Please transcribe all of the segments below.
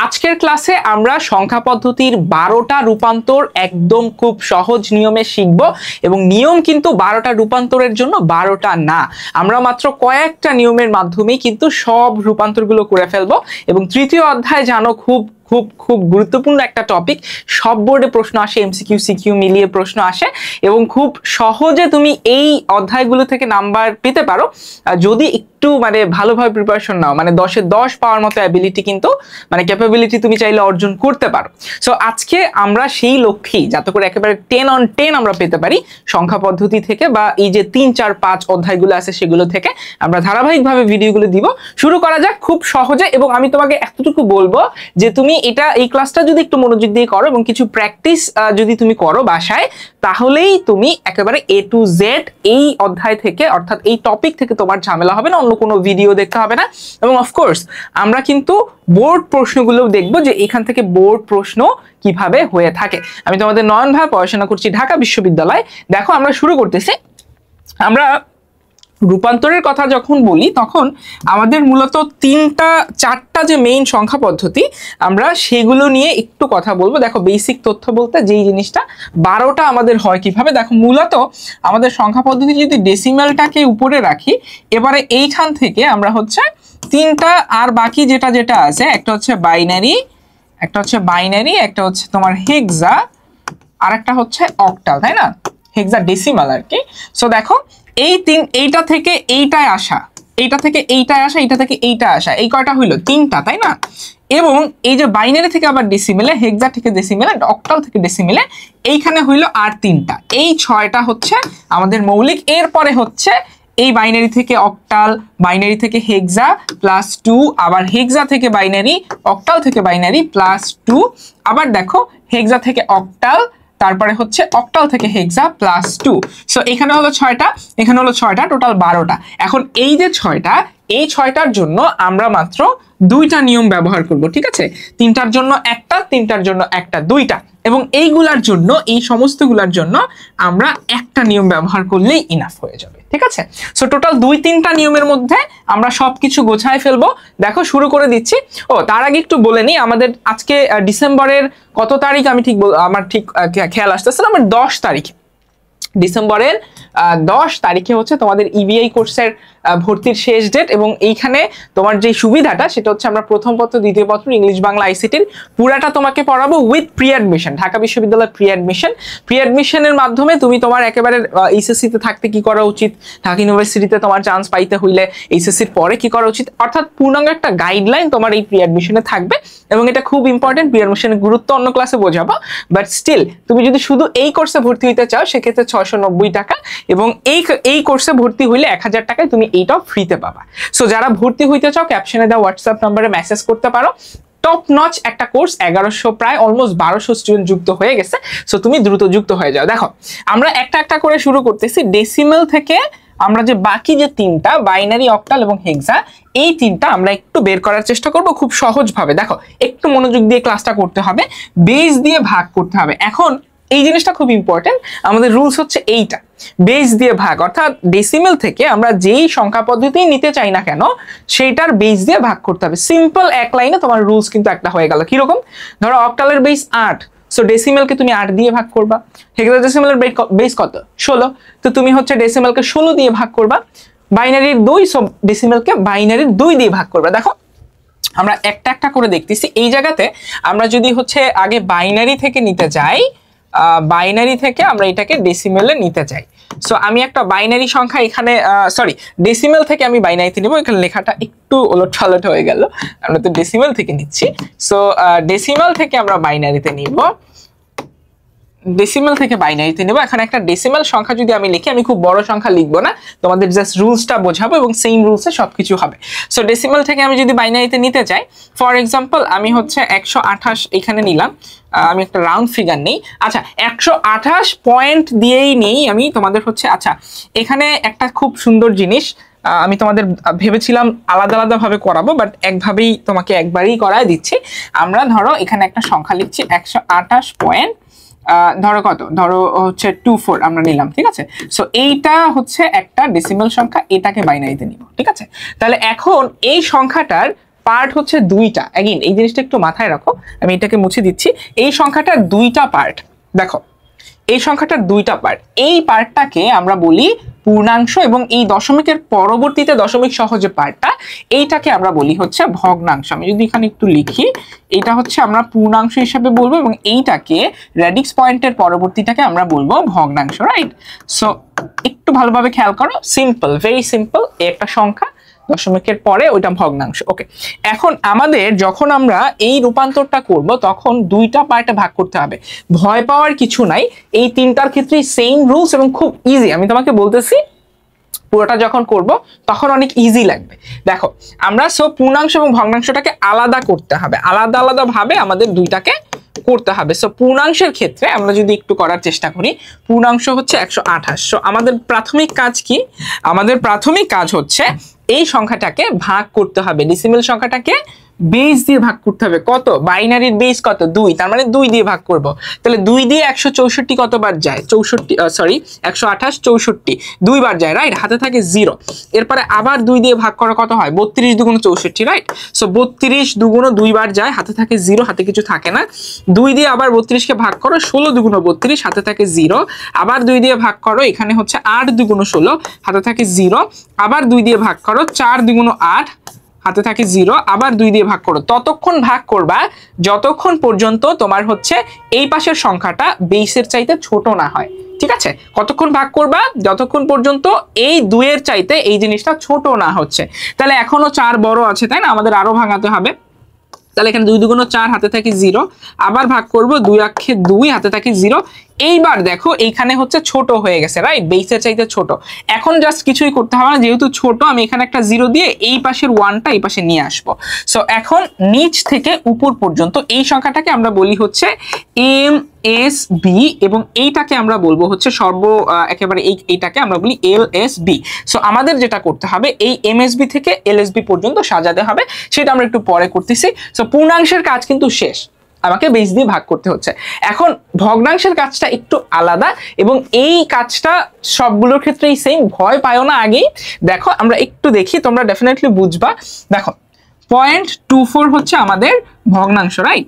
আজকের ক্লাসে আমরা সংখ্যা পদ্ধতির 12টা রূপান্তর একদম খুব সহজ নিয়মে শিখব এবং নিয়ম কিন্তু 12টা রূপান্তরের জন্য 12টা না, আমরা মাত্র কয়েকটা নিয়মের মাধ্যমেই কিন্তু সব রূপান্তরগুলো করে ফেলবো। এবং তৃতীয় অধ্যায় জানো খুব খুব খুব গুরুত্বপূর্ণ একটা টপিক, সব বোর্ডে প্রশ্ন আসে, এমসিকিউ সিকিউ মিলিয়ে প্রশ্ন আসে এবং খুব সহজে তুমি এই অধ্যায়গুলো থেকে নাম্বার পেতে পারো যদি একটু মানে ভালোভাবে প্রিপারেশন নাও, মানে 10-এ 10 পাওয়ার মতো অ্যাবিলিটি কিন্তু মানে ক্যাপাবিলিটি তুমি চাইলে অর্জন করতে পারো। সো আজকে আমরা সেই লক্ষ্যেই যাতে করে একেবারে 10 on 10 আমরা পেতে পারি সংখ্যা পদ্ধতি থেকে, বা এই যে 3, 4, 5 অধ্যায়গুলো আছে সেগুলো থেকে আমরা ধারাবাহিকভাবে ভিডিওগুলো দিব। শুরু করা যাক খুব সহজে। এবং আমি তোমাকে এতটুকু বলবো যে তুমি এই ক্লাসটা যদি একটু মনোযোগ দিয়ে করো এবং কিছু প্র্যাকটিস যদি তুমি করো বাসায়, তাহলেই তুমি একেবারে A to Z এই অধ্যায় থেকে অর্থাৎ এই টপিক থেকে তোমার ঝামেলা হবে না, অন্য কোনো ভিডিও দেখতে হবে না। এবং অফকোর্স আমরা কিন্তু বোর্ড প্রশ্নগুলো দেখবো যে এখান থেকে বোর্ড প্রশ্ন কিভাবে হয়ে থাকে। আমি তোমাদের নয়ন ভাই পড়াশোনা করছি ঢাকা বিশ্ববিদ্যালয়। দেখো আমরা শুরু করতেছি। আমরা রূপান্তরের কথা যখন বলি তখন আমাদের মূলত 3-4টা যে মেইন সংখ্যা পদ্ধতি আমরা সেগুলো নিয়ে একটু কথা বলবো। দেখো বেসিক তথ্য বলতে যেই জিনিসটা 12টা আমাদের হয় কিভাবে, দেখো মূলত আমাদের সংখ্যা পদ্ধতি যদি ডেসিমেলটাকে উপরে রাখি, এবারে এইখান থেকে আমরা হচ্ছে 3টা আর বাকি যেটা যেটা আছে, একটা হচ্ছে বাইনারি, একটা হচ্ছে তোমার হেক্সা, আর একটা হচ্ছে অক্টাল, তাই না? হেক্সা ডেসিমাল আর কি। সো দেখো এইটা থেকে এইটায় আসা, এইটা থেকে এইটায় আসা, এইটা থেকে এইটা আসা, এই কয়টা হইলো 3টা, তাই না? এবং এই যে বাইনারি থেকে আবার ডেসিমেলে, হেক্সা থেকে ডেসিমেলে, অক্টাল থেকে ডেসিমেলে, এইখানে হইলো আর 3টা, এই 6টা হচ্ছে আমাদের মৌলিক। এরপরে হচ্ছে এই বাইনারি থেকে অক্টাল, বাইনারি থেকে হেক্সা প্লাস 2, আবার হেক্সা থেকে বাইনারি, অক্টাল থেকে বাইনারি প্লাস 2, আবার দেখো হেক্সা থেকে অক্টাল, তারপরে হচ্ছে অক্টাল থেকে হেক্সা প্লাস 2। সো এখানে হলো 6টা, এখানে হলো 6টা, টোটাল 12টা। এখন এই যে 6টা, এই 6টার জন্য আমরা মাত্র 2টা নিয়ম ব্যবহার করব, ঠিক আছে? 3টার জন্য একটা, 3টার জন্য একটা, 2টা। এবং এইগুলার জন্য, এই সমস্তগুলার জন্য আমরা একটা নিয়ম ব্যবহার করলেই ইনাফ হয়ে যাবে, ঠিক আছে? সো টোটাল 2-3টা নিয়মের মধ্যে আমরা সবকিছু গোছায় ফেলবো। দেখো শুরু করে দিচ্ছি। তার আগে একটু বলে নিই, আমাদের আজকে ডিসেম্বরের কত তারিখ আমি আমার ঠিক খেয়াল আসতেছে না, আমার 10 তারিখে, ডিসেম্বরের 10 তারিখে হচ্ছে তোমাদের ইবিআই কোর্সের ভর্তির শেষ ডেট। এবং এইখানে তোমার যে সুবিধাটা সেটা হচ্ছে আমরা প্রথম পত্র, দ্বিতীয় পত্র, ইংলিশ বাংলা আইসিটির পুরাটা তোমাকে পড়াবো উইথ প্রি অ্যাডমিশন। ঢাকা বিশ্ববিদ্যালয়ের প্রি অ্যাডমিশনের মাধ্যমে তুমি তোমার একেবারে এইচএসসিতে থাকতে কি করা উচিত, ঢাকা ইউনিভার্সিটিতে তোমার চান্স পাইতে হইলে এইচএসসির পরে কি করা উচিত, অর্থাৎ পূর্ণাঙ্গ একটা গাইডলাইন তোমার এই প্রি অ্যাডমিশনে থাকবে। এবং এটা খুব ইম্পর্টেন্ট, প্রি অ্যাডমিশনের গুরুত্ব অন্য ক্লাসে বোঝাবো, বাট স্টিল তুমি যদি শুধু এই কোর্সে ভর্তি হইতে চাও সেক্ষেত্রে 690 টাকা, এবং এই কোর্সে ভর্তি হইলে 1000 টাকায় তুমি এইটাও ফ্রিতে পাবা। সো যারা ভর্তি হইতে চাও ক্যাপশনে দেওয়া হোয়াটসঅ্যাপ নাম্বারে মেসেজ করতে পারো। টপ নচ একটা কোর্স, 1100 প্রায় অলমোস্ট 1200 স্টুডেন্ট যুক্ত হয়ে গেছে। সো তুমি দ্রুত যুক্ত হয়ে যাও। দেখো আমরা একটা একটা করে শুরু করতেছি। ডেসিমেল থেকে আমরা যে বাকি যে 3টা বাইনারি, অক্টাল এবং হেক্সা, এই 3টা আমরা একটু বের করার চেষ্টা করব খুব সহজভাবে। দেখো একটু মনোযোগ দিয়ে ক্লাসটা করতে হবে, বেস দিয়ে ভাগ করতে হবে। এখন এই জিনিসটা খুব ইম্পর্টেন্ট, আমাদের রুলস হচ্ছে এইটা, বেস দিয়ে ভাগ, অর্থাৎ ডেসিমেল থেকে আমরা যেই সংখ্যা পদ্ধতি নিতে চাই না কেন সেইটার বেস দিয়ে ভাগ করতে হবে। সিম্পল এক লাইনে তোমার রুলস কিন্তু একটা হয়ে গেল। কিরকম? ধরো অক্টালের বেস 8, সো ডেসিমেলকে তুমি 8 দিয়ে ভাগ করবা। হেক্সা ডেসিমেলের বেস কত? 16, তো তুমি হচ্ছে ডেসিমেলকে 16 দিয়ে ভাগ করবা। বাইনারির 2, সো ডেসিমেলকে বাইনারির 2 দিয়ে ভাগ করবা। দেখো আমরা একটা একটা করে দেখতেছি। এই জায়গাতে আমরা যদি হচ্ছে আগে বাইনারি থেকে নিতে যাই, বাইনারি থেকে আমরা এটাকে ডেসিমেলে নিতে চাই। সো আমি একটা বাইনারি সংখ্যা এখানে ডেসিমেল থেকে আমি বাইনারিতে নিব। এখানে লেখাটা একটু ওলটপালট হয়ে গেল, আমরা তো ডেসিমেল থেকে নিচ্ছি। সো ডেসিমেল থেকে আমরা বাইনারিতে নিব, ডেসিমেল থেকে বাইনারিতে নেব। এখানে একটা ডেসিমেল সংখ্যা যদি আমি লিখি, আমি খুব বড় সংখ্যা লিখবো না, তোমাদের জাস্ট রুলসটা বোঝাবো এবং সেম রুলসে সবকিছু হবে। সো ডেসিমেল থেকে আমি যদি বাইনারিতে নিতে চাই, ফর এক্সাম্পল আমি হচ্ছে 128 এখানে নিলাম, আমি একটা রাউন্ড ফিগার নেই। আচ্ছা 128 পয়েন্ট দিয়েই নেই আমি তোমাদের হচ্ছে। আচ্ছা এখানে একটা খুব সুন্দর জিনিস আমি তোমাদের ভেবেছিলাম আলাদা আলাদা ভাবে করাবো, বাট একভাবেই তোমাকে একবারই করায় দিচ্ছি। আমরা ধরো এখানে একটা সংখ্যা লিখছি 128 পয়েন্ট, ধরো কত, ধরো হচ্ছে 24 আমরা নিলাম, ঠিক আছে? সো এইটা হচ্ছে একটা ডেসিমেল সংখ্যা, এটাকে বাইনারিতে নিব, ঠিক আছে? তাহলে এখন এই সংখ্যাটার পার্ট হচ্ছে দুইটা। এগেইন এই জিনিসটা একটু মাথায় রাখো, আমি এটাকে মুছে দিচ্ছি। এই সংখ্যাটার দুইটা পার্ট, দেখো এই সংখ্যাটার দুইটা পার্ট। এই পার্টটাকে আমরা বলি পূর্ণাংশ, এবং এই দশমিকের পরবর্তীতে দশমিক সহ যে পার্টটা, এইটাকে আমরা বলি হচ্ছে ভগ্নাংশ। আমি যদি এখানে একটু লিখি, এটা হচ্ছে আমরা পূর্ণাংশ হিসাবে বলবো, এবং এইটাকে রেডিক্স পয়েন্টের পরবর্তীটাকে আমরা বলবো ভগ্নাংশ, রাইট? সো একটু ভালোভাবে খেয়াল করো, সিম্পল, ভেরি সিম্পল। একটা সংখ্যা, দশমিকের পরে ওইটা ভগ্নাংশ। ওকে, এখন আমাদের যখন আমরা এই রূপান্তরটা করব তখন দুইটা পার্টে ভাগ করতে হবে। ভয় পাওয়ার কিছু নাই, এই তিনটার ক্ষেত্রেই সেম রুলস এবং খুব ইজি। আমি তোমাকে বলতেছি পুরোটা যখন করব তখন অনেক ইজি লাগবে। দেখো আমরা সব পূর্ণাংশ এবং ভগ্নাংশটাকে আলাদা করতে হবে, আলাদা আলাদা ভাবে আমাদের দুইটাকে করতে হবে। সো পূর্ণাংশের ক্ষেত্রে আমরা যদি একটু করার চেষ্টা করি, পূর্ণাংশ হচ্ছে 128। সো আমাদের প্রাথমিক কাজ কি? আমাদের প্রাথমিক কাজ হচ্ছে এই সংখ্যাটাকে ভাগ করতে হবে, ডেসিমেল সংখ্যাটাকে বেস দিয়ে ভাগ করতে হবে। কত? বাইনারির বেস কত? 2, তার মানে 2 দিয়ে ভাগ করব। তাহলে 2 দিয়ে 164 কতবার যায়? 128 64 দুইবার যায়, রাইট? হাতে থাকে 0। এরপরে আবার 2 দিয়ে ভাগ করা কত হয়? 32 দুগুণ 64, রাইট? সো 32 দুগুণ দুইবার যায়, হাতে থাকে 0, হাতে কিছু থাকে না। 2 দিয়ে আবার 32 কে ভাগ করো, 16 দুগুণ 32, হাতে থাকে 0। আবার 2 দিয়ে ভাগ করো, এখানে হচ্ছে 8 দুগুণ 16, হাতে থাকে 0। আবার 2 দিয়ে ভাগ করো, 4 দুগুণ 8, হাতে থাকে 0। আবার 2 দিয়ে ভাগ করো। ততক্ষণ ভাগ করবা যতক্ষণ পর্যন্ত তোমার হচ্ছে এই পাশের সংখ্যাটা বেসের চাইতে ছোট না হয়, ঠিক আছে? কতক্ষণ ভাগ করবা? যতক্ষণ পর্যন্ত এই 2 এর চাইতে এই জিনিসটা ছোট না হচ্ছে। তাহলে এখনো 4 বড় আছে, তাই না? আমাদের আরো ভাঙাতে হবে। তাহলে এখানে 2 দুগুণ 4, হাতে থাকে 0। আবার ভাগ করব, 2 আক্ষে 2, হাতে থাকে 0। এইবার দেখো এইখানে হচ্ছে ছোট হয়ে গেছে, রাইট? বেসের চাইতে ছোট। এখন জাস্ট কিছুই করতে হবে না, যেহেতু ছোট আমি এখানে একটা 0 দিয়ে এই পাশের 1টা এই পাশে নিয়ে আসবো। সো এখন নিচ থেকে উপর পর্যন্ত এই সংখ্যাটাকে আমরা বলি হচ্ছে MSB, এবং এইটাকে আমরা বলবো হচ্ছে একেবারে এইটাকে আমরা বলি LSB। সো আমাদের যেটা করতে হবে, এই MSB থেকে LSB পর্যন্ত সাজাতে হবে, সেটা আমরা একটু পরে করতেছি। সো পূর্ণাংশের কাজ কিন্তু শেষ, আমাকে বেস দিয়ে ভাগ করতে হচ্ছে। এখন ভগ্নাংশের কাজটা একটু আলাদা, এবং এই কাজটা সবগুলোর ক্ষেত্রেই সেম। ভয় পায়ও না আগেই। দেখো আমরা একটু দেখি, তোমরা ডেফিনেটলি বুঝবা। দেখো 0.24 হচ্ছে আমাদের ভগ্নাংশ, রাইট?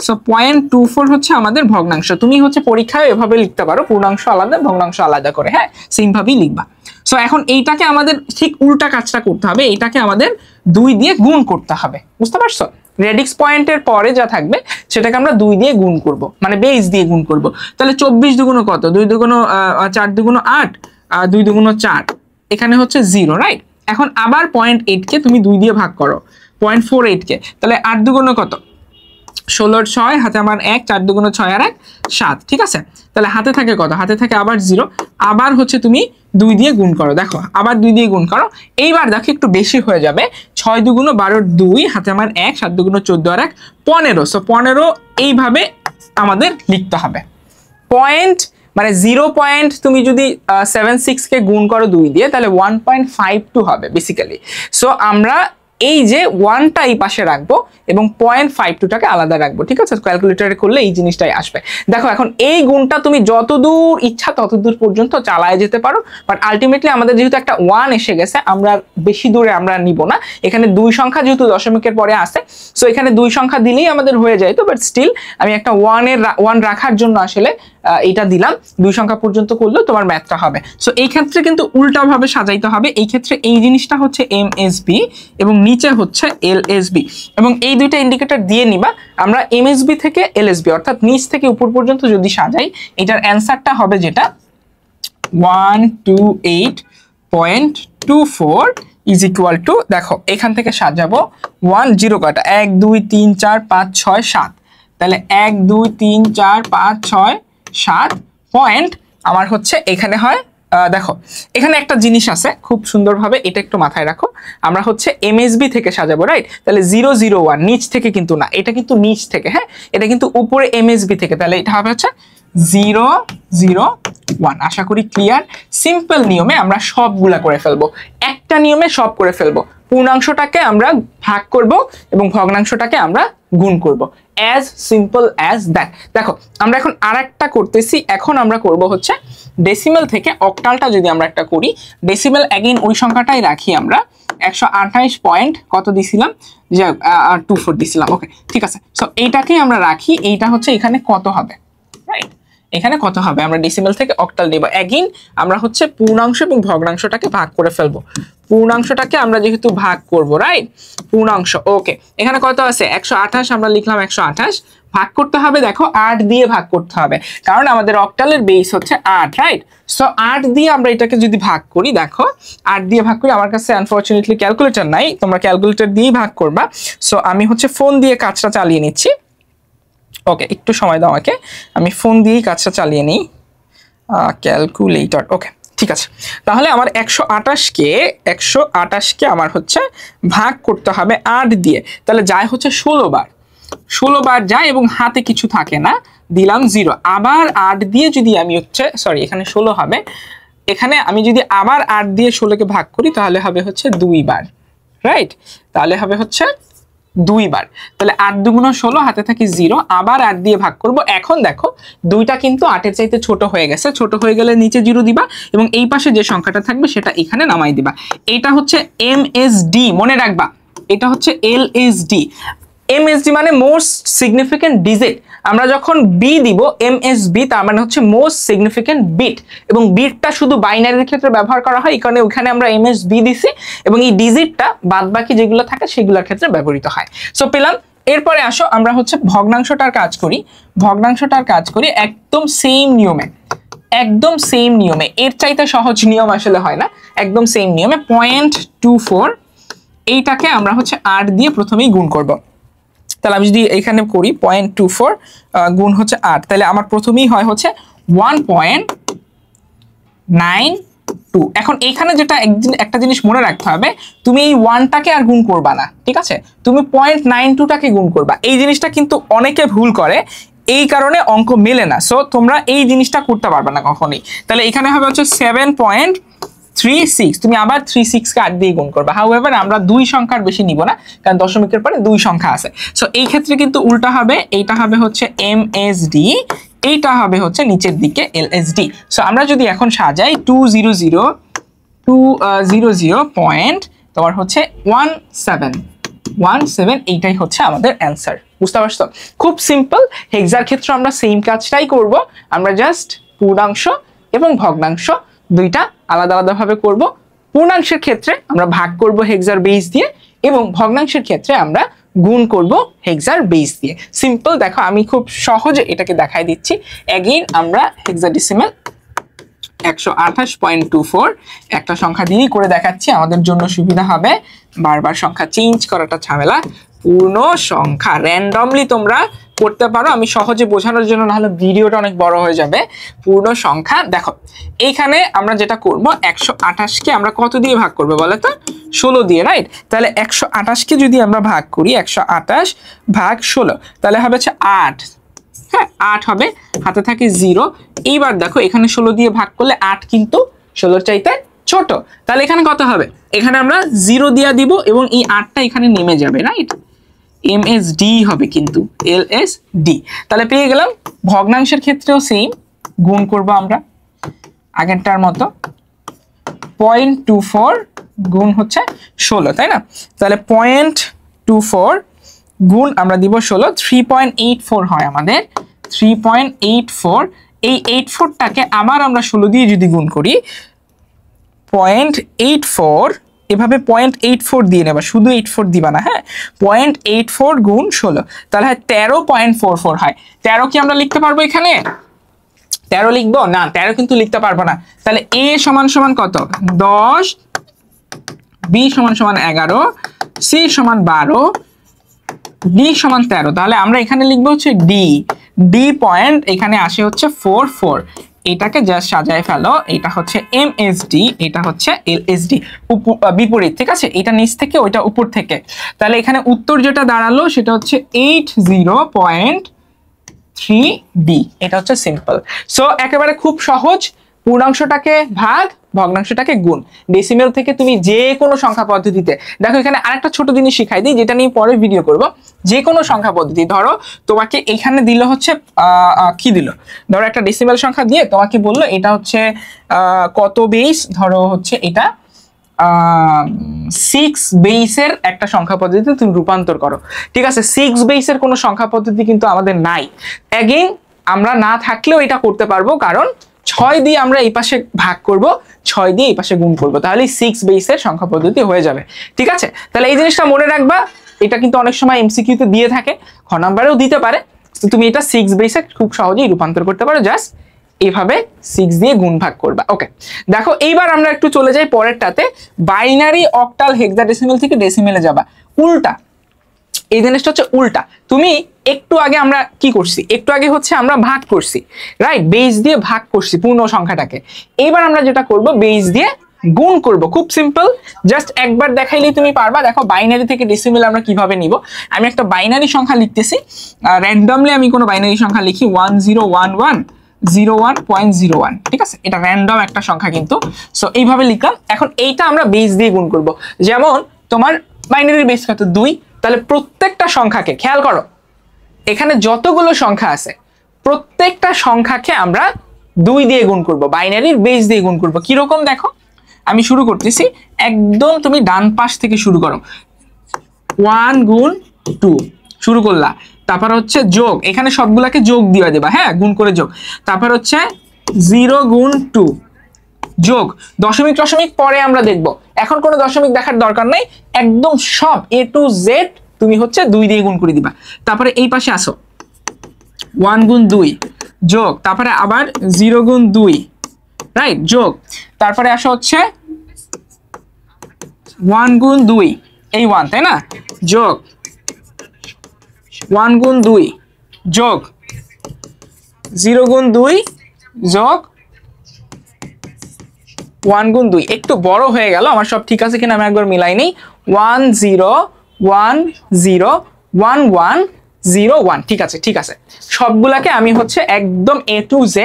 সো 0.24 হচ্ছে আমাদের ভগ্নাংশ। তুমি হচ্ছে পরীক্ষায় এভাবে লিখতে পারো, পূর্ণাংশ আলাদা ভগ্নাংশ আলাদা করে, হ্যাঁ, সেম ভাবেই লিখবা। সো এখন এইটাকে আমাদের ঠিক উল্টা কাজটা করতে হবে, এইটাকে আমাদের 2 দিয়ে গুণ করতে হবে, বুঝতে পারছো? রেডিক্স পয়েন্টের পরে যা থাকবে সেটাকে আমরা 2 দিয়ে গুণ করব, মানে বেস দিয়ে গুণ করব। তাহলে 24 দুগুণ কত? 2 দুগুণ 4 দুগুণ 8, 2 দুগুণ 4, এখানে হচ্ছে 0, রাইট? এখন আবার 0.8 কে তুমি 2 দিয়ে ভাগ করো, 0.48 কে। তাহলে 8 দুগুণ কত? 16 6, হাতে আমার 1, 4 দুগুণ 6 আর 1 7, ঠিক আছে? তাহলে হাতে থাকে কত? হাতে থাকে আবার 0। আবার হচ্ছে তুমি 2 দিয়ে গুণ করো, দেখো আবার 2 দিয়ে গুণ করো। এইবার দেখো একটু বেশি হয়ে যাবে, 6 দুগুণ 12 2, হাতে আমার 1, 7 দুগুণ 14 আর 1 15। সো 15 এইভাবে আমাদের লিখতে হবে। পয়েন্ট মানে 0 পয়েন্ট তুমি যদি 76 কে গুণ করো 2 দিয়ে, তাহলে 1.52 হবে বেসিক্যালি। সো আমরা এই যে 1টা এই পাশে রাখবো এবং 0.52টাকে আলাদা রাখবো, ঠিক আছে? ক্যালকুলেটরে করলে এই জিনিসটাই আসবে। দেখো এখন এই গুণটা তুমি যতদূর ইচ্ছা ততদূর পর্যন্ত চালায় যেতে পারো, বাট আলটিমেটলি আমাদের যেহেতু একটা 1 এসে গেছে, আমরা বেশি দূরে আমরা নিব না। এখানে 2 সংখ্যা যেহেতু দশমিকের পরে আসে, সো এখানে 2 সংখ্যা দিলেই আমাদের হয়ে যায়। তো বাট স্টিল আমি একটা 1 রাখার জন্য আসলে এইটা দিলাম। 2 সংখ্যা পর্যন্ত করলেও তোমার ম্যাথটা হবে। সো এই ক্ষেত্রে কিন্তু উল্টাভাবে সাজাইতে হবে। এই ক্ষেত্রে এই জিনিসটা হচ্ছে MSB এবং নিচে হচ্ছে LSB, এবং এই দুইটা ইন্ডিকেটর দিয়ে নিবা। আমরা MSB থেকে LSB অর্থাৎ নিচ থেকে উপর পর্যন্ত যদি সাজাই, এটার অ্যান্সারটা হবে যেটা 128.24 ইজ ইকুয়াল টু, দেখো এখান থেকে সাজাবো 1 0 কয়টা? 1 2 3 4 5 6 7। তাহলে 1 2 3 4 5 6 7 পয়েন্ট আমার হচ্ছে এখানে হয়। দেখো এখানে একটা জিনিস আছে খুব সুন্দরভাবে, এটা একটু মাথায় রাখো। আমরা হচ্ছে MSB থেকে সাজাবো, রাইট? তাহলে 0 0 1 নিচ থেকে কিন্তু না, এটা কিন্তু নিচ থেকে, হ্যাঁ, এটা কিন্তু উপরে MSB থেকে। তাহলে এটা হবে হচ্ছে 0 0 1। আশা করি ক্লিয়ার। সিম্পল নিয়মে আমরা সবগুলা করে ফেলবো, একটা নিয়মে সব করে ফেলবো। পূর্ণাংশটাকে আমরা ভাগ করব এবং ভগ্নাংশটাকে আমরা গুণ করব, অ্যাজ সিম্পল অ্যাজ দ্যাট। দেখো আমরা এখন আরেকটা করতেছি। এখন আমরা করব হচ্ছে ডেসিমেল থেকে অক্টালটা যদি আমরা একটা করি, ডেসিমেল অ্যাগেইন ওই সংখ্যাটাই রাখি আমরা, 128 পয়েন্ট কত দিছিলাম, যে 24 দিছিলাম। ওকে ঠিক আছে, সো এইটাকেই আমরা রাখি। এইটা হচ্ছে এখানে কত হবে, রাইট? এখানে কত হবে, আমরা ডেসিমেল থেকে অক্টাল নেব। এগেইন আমরা হচ্ছে পূর্ণাংশ এবং ভগ্নাংশটাকে ভাগ করে ফেলবো। পূর্ণাংশটাকে আমরা যেহেতু ভাগ করব, রাইট? পূর্ণাংশ, ওকে। এখানে কত আছে 128, আমরা লিখলাম 128। ভাগ করতে হবে, দেখো 8 দিয়ে ভাগ করতে হবে, কারণ আমাদের অক্টালের বেস হচ্ছে 8, রাইট? সো 8 দিয়ে আমরা এটাকে যদি ভাগ করি, দেখো 8 দিয়ে ভাগ করি, আমার কাছে আনফরচুনেটলি ক্যালকুলেটর নাই, তোমরা ক্যালকুলেটর দিয়েই ভাগ করবা। সো আমি হচ্ছে ফোন দিয়ে কাজটা চালিয়ে নিচ্ছি। ওকে, একটু সময় দাও আমাকে, আমি ফোন দিয়েই কাজটা চালিয়ে নিই। ক্যালকুলেটর, ওকে ঠিক আছে। তাহলে আমার 128কে আমার হচ্ছে ভাগ করতে হবে 8 দিয়ে, তাহলে যায় হচ্ছে 16 বার। 16 বার যায় এবং হাতে কিছু থাকে না, দিলাম 0। আবার 8 দিয়ে যদি আমি হচ্ছে, সরি এখানে 16 হবে, এখানে আমি যদি আবার 8 দিয়ে 16কে ভাগ করি তাহলে হবে হচ্ছে 2 বার, রাইট? তাহলে হবে হচ্ছে 2 বার। তাহলে 8 দুগুণ 16, হাতে থাকি 0, আবার 8 দিয়ে ভাগ করব। এখন দেখো 2টা কিন্তু 8-এর চাইতে ছোট হয়ে গেছে, ছোট হয়ে গেলে নিচে 0 দিবা এবং এই পাশে যে সংখ্যাটা থাকবে সেটা এখানে নামাই দিবা। এটা হচ্ছে এমএসডি, মনে রাখবা এটা হচ্ছে এলএসডি। এমএসডি মানে মোস্ট সিগনিফিকেন্ট ডিজিট। আমরা যখন বি দিব এমএসবি, তার মানে হচ্ছে মোস্ট সিগনিফিকেন্ট বিট, এবং বিটটা শুধু বাইনারির ক্ষেত্রে ব্যবহার করা হয়, এই কারণে ওখানে আমরা এমএসবি দিছি, এবং এই ডিজিটটা বাদ বাকি যেগুলো থাকে সেগুলোর ক্ষেত্রে ব্যবহৃত হয়। সো পেলাম। এরপরে আসো আমরা হচ্ছে ভগ্নাংশটার কাজ করি। ভগ্নাংশটার কাজ করি একদম সেম নিয়মে, একদম সেম নিয়মে, এর চাইতে সহজ নিয়ম আসলে হয় না, একদম সেম নিয়মে। 0.24 এইটাকে আমরা হচ্ছে 8 দিয়ে প্রথমেই গুণ করব। তাহলে আমি যদি এখানে করি 0.24 গুণ হচ্ছে 8, তাহলে আমার প্রথমেই হয় হচ্ছে 1.92। এখন এইখানে যেটা একটা জিনিস মনে রাখতে হবে, তুমি এই 1টাকে আর গুণ করবা না, ঠিক আছে? তুমি 0.92টাকে গুণ করবা। এই জিনিসটা কিন্তু অনেকে ভুল করে, এই কারণে অঙ্ক মেলে না। সো তোমরা এই জিনিসটা করতে পারবে না কখনোই। তাহলে এখানে হবে হচ্ছে 7.36, তুমি আবার 36কে 8 দিয়ে গুণ করবে। হাউএভার আমরা 2 সংখ্যার বেশি নিব না, কারণ দশমিকের পরে 2 সংখ্যা আছে। সো এই ক্ষেত্রে কিন্তু উল্টা হবে, এইটা হবে হচ্ছে এমএসডি, এইটা হবে হচ্ছে নিচের দিকে এলএসডি। সো আমরা যদি এখন সাজাই 200 পয়েন্ট তোমার হচ্ছে 17, এইটাই হচ্ছে আমাদের অ্যান্সার। বুঝতে পারছো? খুব সিম্পল। হেক্সার ক্ষেত্রে আমরা সেম কাজটাই করব, আমরা জাস্ট পূর্ণাংশ এবং ভগ্নাংশ দুইটা আলাদা আলাদাভাবে করব। পূর্ণাংশের ক্ষেত্রে আমরা ভাগ করব হেক্সার বেস দিয়ে, এবং ভগ্নাংশের ক্ষেত্রে আমরা গুণ করব হেক্সার বেস দিয়ে। সিম্পল। দেখো আমি খুব সহজে এটাকে দেখাই দিচ্ছি। এগেইন আমরা হেক্সাডেসিমাল 128.24 একটা সংখ্যা দিয়েই করে দেখাচ্ছি, আমাদের জন্য সুবিধা হবে, বারবার সংখ্যা চেঞ্জ করাটা ঝামেলা। পূর্ণ সংখ্যা র্যান্ডমলি তোমরা করতে পারো, আমি সহজে বোঝানোর জন্য, নাহলে ভিডিওটা অনেক বড় হয়ে যাবে। পূর্ণ সংখ্যা দেখো এইখানে আমরা যেটা করব, 128কে আমরা কত দিয়ে ভাগ করবো বলো তো? 16 দিয়ে, রাইট? তাহলে 128কে যদি আমরা ভাগ করি, 128 ভাগ 16, তাহলে হবে হচ্ছে 8। হ্যাঁ 8 হবে, হাতে থাকে 0। এইবার দেখো এখানে 16 দিয়ে ভাগ করলে 8 কিন্তু 16 চাইতে ছোট, তাহলে এখানে কত হবে? এখানে আমরা 0 দিয়া দিব এবং এই 8টা এখানে নেমে যাবে, রাইট? এমএসডি হবে কিন্তু এলএসডি। তাহলে পেয়ে গেলাম। ভগ্নাংশের ক্ষেত্রেও সেম, গুণ করব আমরা আগেরটার মতো, 0.24 গুণ হচ্ছে 16, তাই না? তাহলে 0.24 গুণ আমরা দিব 16, 3.84 হয় আমাদের, 3.84। এই 84টাকে আবার আমরা 16 দিয়ে যদি গুণ করি, 0.84, এভাবে 0.84 দিয়ে নেবা, শুধু 84 দিবা না, হ্যাঁ? 0.84 গুণ 16, তাহলে 13.44 হয়। 13 কি আমরা লিখতে পারবো এখানে? 13 লিখবো না, 13 কিন্তু লিখতে পারবো না। তাহলে a সমান সমান কত? 10, b সমান সমান 11, c সমান 12, d সমান 13। তাহলে আমরা এখানে লিখবো হচ্ছে d পয়েন্ট, এখানে আসে হচ্ছে 44। এটাকে জাস্ট সাজায় ফেলো, এটা হচ্ছে এমএসডি, এটা হচ্ছে এলএসডি, বিপরীত, ঠিক আছে? এটা নিচ থেকে ওইটা উপর থেকে। তাহলে এখানে উত্তর যেটা দাঁড়ালো সেটা হচ্ছে 80.3D। এটা হচ্ছে সিম্পল। সো একেবারে খুব সহজ। পূর্ণাংশটাকে ভাগ, ভগ্নাংশটাকে গুণ। ডেসিমেল থেকে তুমি যে কোনো সংখ্যা পদ্ধতিতে, দেখো এখানে আরেকটা ছোট জিনিস শিখাই দিই, যেটা নিয়ে পরে ভিডিও করব। যে কোনো সংখ্যা পদ্ধতি, ধরো তোমাকে এখানে দিল হচ্ছে কি দিল, ধরো একটা ডেসিমেল সংখ্যা দিয়ে তোমাকে বললো এটা হচ্ছে কত বেস, ধরো হচ্ছে এটা 6 বেসের একটা সংখ্যা পদ্ধতিতে তুমি রূপান্তর করো। ঠিক আছে, 6 বেসের কোনো সংখ্যা পদ্ধতি কিন্তু আমাদের নাই। অ্যাগেইন আমরা না থাকলেও এটা করতে পারবো, কারণ 6 দিয়ে আমরা এই পাশে ভাগ করব, 6 দিয়ে এই পাশে গুণ করব, তাহলে 6 বেসের সংখ্যা পদ্ধতি হয়ে যাবে। ঠিক আছে, তাহলে এই জিনিসটা মনে রাখবা। এটা কিন্তু অনেক সময় এমসিকিউতে দিয়ে থাকে, খ নাম্বারেও দিতে পারে। তো তুমি এটা 6 বেসে খুব সহজেই রূপান্তর করতে পারো, জাস্ট এইভাবে 6 দিয়ে গুণ ভাগ করবা। ওকে, দেখো এইবার আমরা একটু চলে যাই পরেরটাতে। বাইনারি, অক্টাল, হেক্সাডেসিমাল থেকে ডেসিমেলে যাবা, উল্টা। এই জিনিসটা হচ্ছে উল্টা। তুমি একটু আগে আমরা কি করছি, একটু আগে হচ্ছে আমরা ভাগ করছি, রাইট, বেস দিয়ে ভাগ করছি পূর্ণ সংখ্যাটাকে। এইবার আমরা যেটা করব, বেস দিয়ে গুণ করব। খুব সিম্পল, জাস্ট একবার দেখাইলেই তুমি পারবা। দেখো বাইনারি থেকে ডেসিমেল আমরা কিভাবে নিব। আমি একটা বাইনারি সংখ্যা লিখতেছি, র্যান্ডমলি আমি কোনো বাইনারি সংখ্যা লিখি 101101.01। ঠিক আছে, এটা র্যান্ডম একটা সংখ্যা কিন্তু। সো এইভাবে লিখলাম। এখন এইটা আমরা বেস দিয়ে গুণ করব। যেমন তোমার বাইনারির বেস কত, 2, তাহলে প্রত্যেকটা সংখ্যাকে, খেয়াল করো এখানে যতগুলো সংখ্যা আছে প্রত্যেকটা সংখ্যাকে আমরা 2 দিয়ে গুণ করব, বাইনারির বেস দিয়ে গুণ করব। কিরকম দেখো, আমি শুরু করতেছি, একদম তুমি ডান পাশ থেকে শুরু করো, 1 গুণ 2 শুরু করলা। তারপর হচ্ছে যোগ, এখানে সবগুলাকে যোগ দিয়ে দেবা, হ্যাঁ, গুণ করে যোগ। তারপর হচ্ছে 0 গুণ 2 যোগ, দশমিক দশমিক পরে আমরা দেখব, এখন কোনো দশমিক দেখার দরকার নাই, একদম সব A to Z তুমি হচ্ছে 2 দিয়ে গুণ করে দিবা। তারপরে এই পাশে আসো, 1 গুণ 2 যোগ, তারপরে আবার 0 গুণ 2, রাইট, যোগ। তারপরে আসো হচ্ছে 1 গুণ 2, এই 1, তাই না, যোগ, 1 গুণ 2 যোগ, 0 গুণ 2 যোগ 1 গুণ 2। একটু বড় হয়ে গেল, আমার সব ঠিক আছে কিনা আমি একবার মিলাই নেই। 1 0 1 0 1 1 0 1। ঠিক আছে, ঠিক আছে, সবগুলাকে আমি হচ্ছে একদম A to Z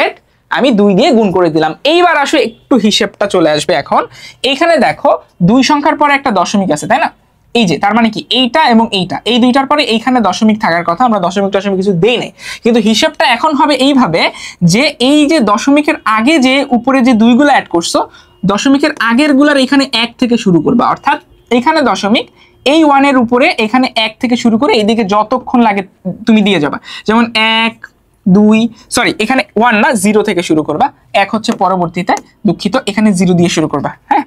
আমি 2 দিয়ে গুণ করে দিলাম। এইবার আসো একটু হিসেবটা চলে আসবে। এখন এইখানে দেখো 2 সংখ্যার পরে একটা দশমিক আছে, তাই না, এই যে, তার মানে কি এইটা এবং এইটা, এই দুইটার পরে এইখানে দশমিক থাকার কথা, আমরা দশমিক কিছু দেই নাই। কিন্তু হিসেবটা এখন হবে এইভাবে যে এই যে দশমিকের আগে যে উপরে যে 2 গুলো অ্যাড করছো, দশমিকের আগের গুলার এখানে 1 থেকে শুরু করবা, অর্থাৎ এখানে দশমিক, এই 1 এর উপরে এখানে 1 থেকে শুরু করে এইদিকে যতক্ষণ লাগে তুমি দিয়ে যাবা। যেমন 1 2, সরি এখানে 1 না, 0 থেকে শুরু করবা, 1 হচ্ছে পরবর্তীতে, দুঃখিত, এখানে 0 দিয়ে শুরু করবা। হ্যাঁ,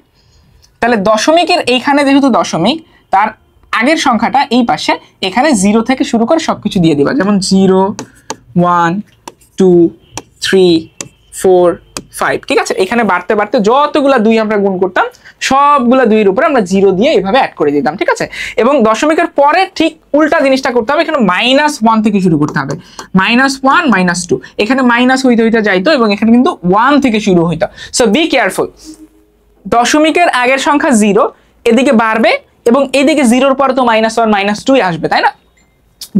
তাহলে দশমিকের এইখানে যেহেতু দশমিক, তার আগের সংখ্যাটা এই পাশে, এখানে 0 থেকে শুরু করে সবকিছু দিয়ে দিবা। যেমন 0 1 2 3 4 5। ঠিক আছে, এখানে বাড়তে বাড়তে যতগুলা 2 আমরা গুণ করতাম সবগুলা 2 এর উপরে আমরা 0 দিয়ে এইভাবে অ্যাড করে দিতাম। ঠিক আছে, এবং দশমিকের পরে ঠিক উল্টা জিনিসটা করতে হবে, এখানে -1 থেকে শুরু করতে হবে, -1 -2, এখানে মাইনাস হইতে হইতে যাইতো এবং এখানে কিন্তু 1 থেকে শুরু হইতো। সো বি কেয়ারফুল, দশমিকের আগের সংখ্যা 0 এদিকে বাড়বে এবং এইদিকে 0-র পরে তো -1 -2 আসবে, তাই না,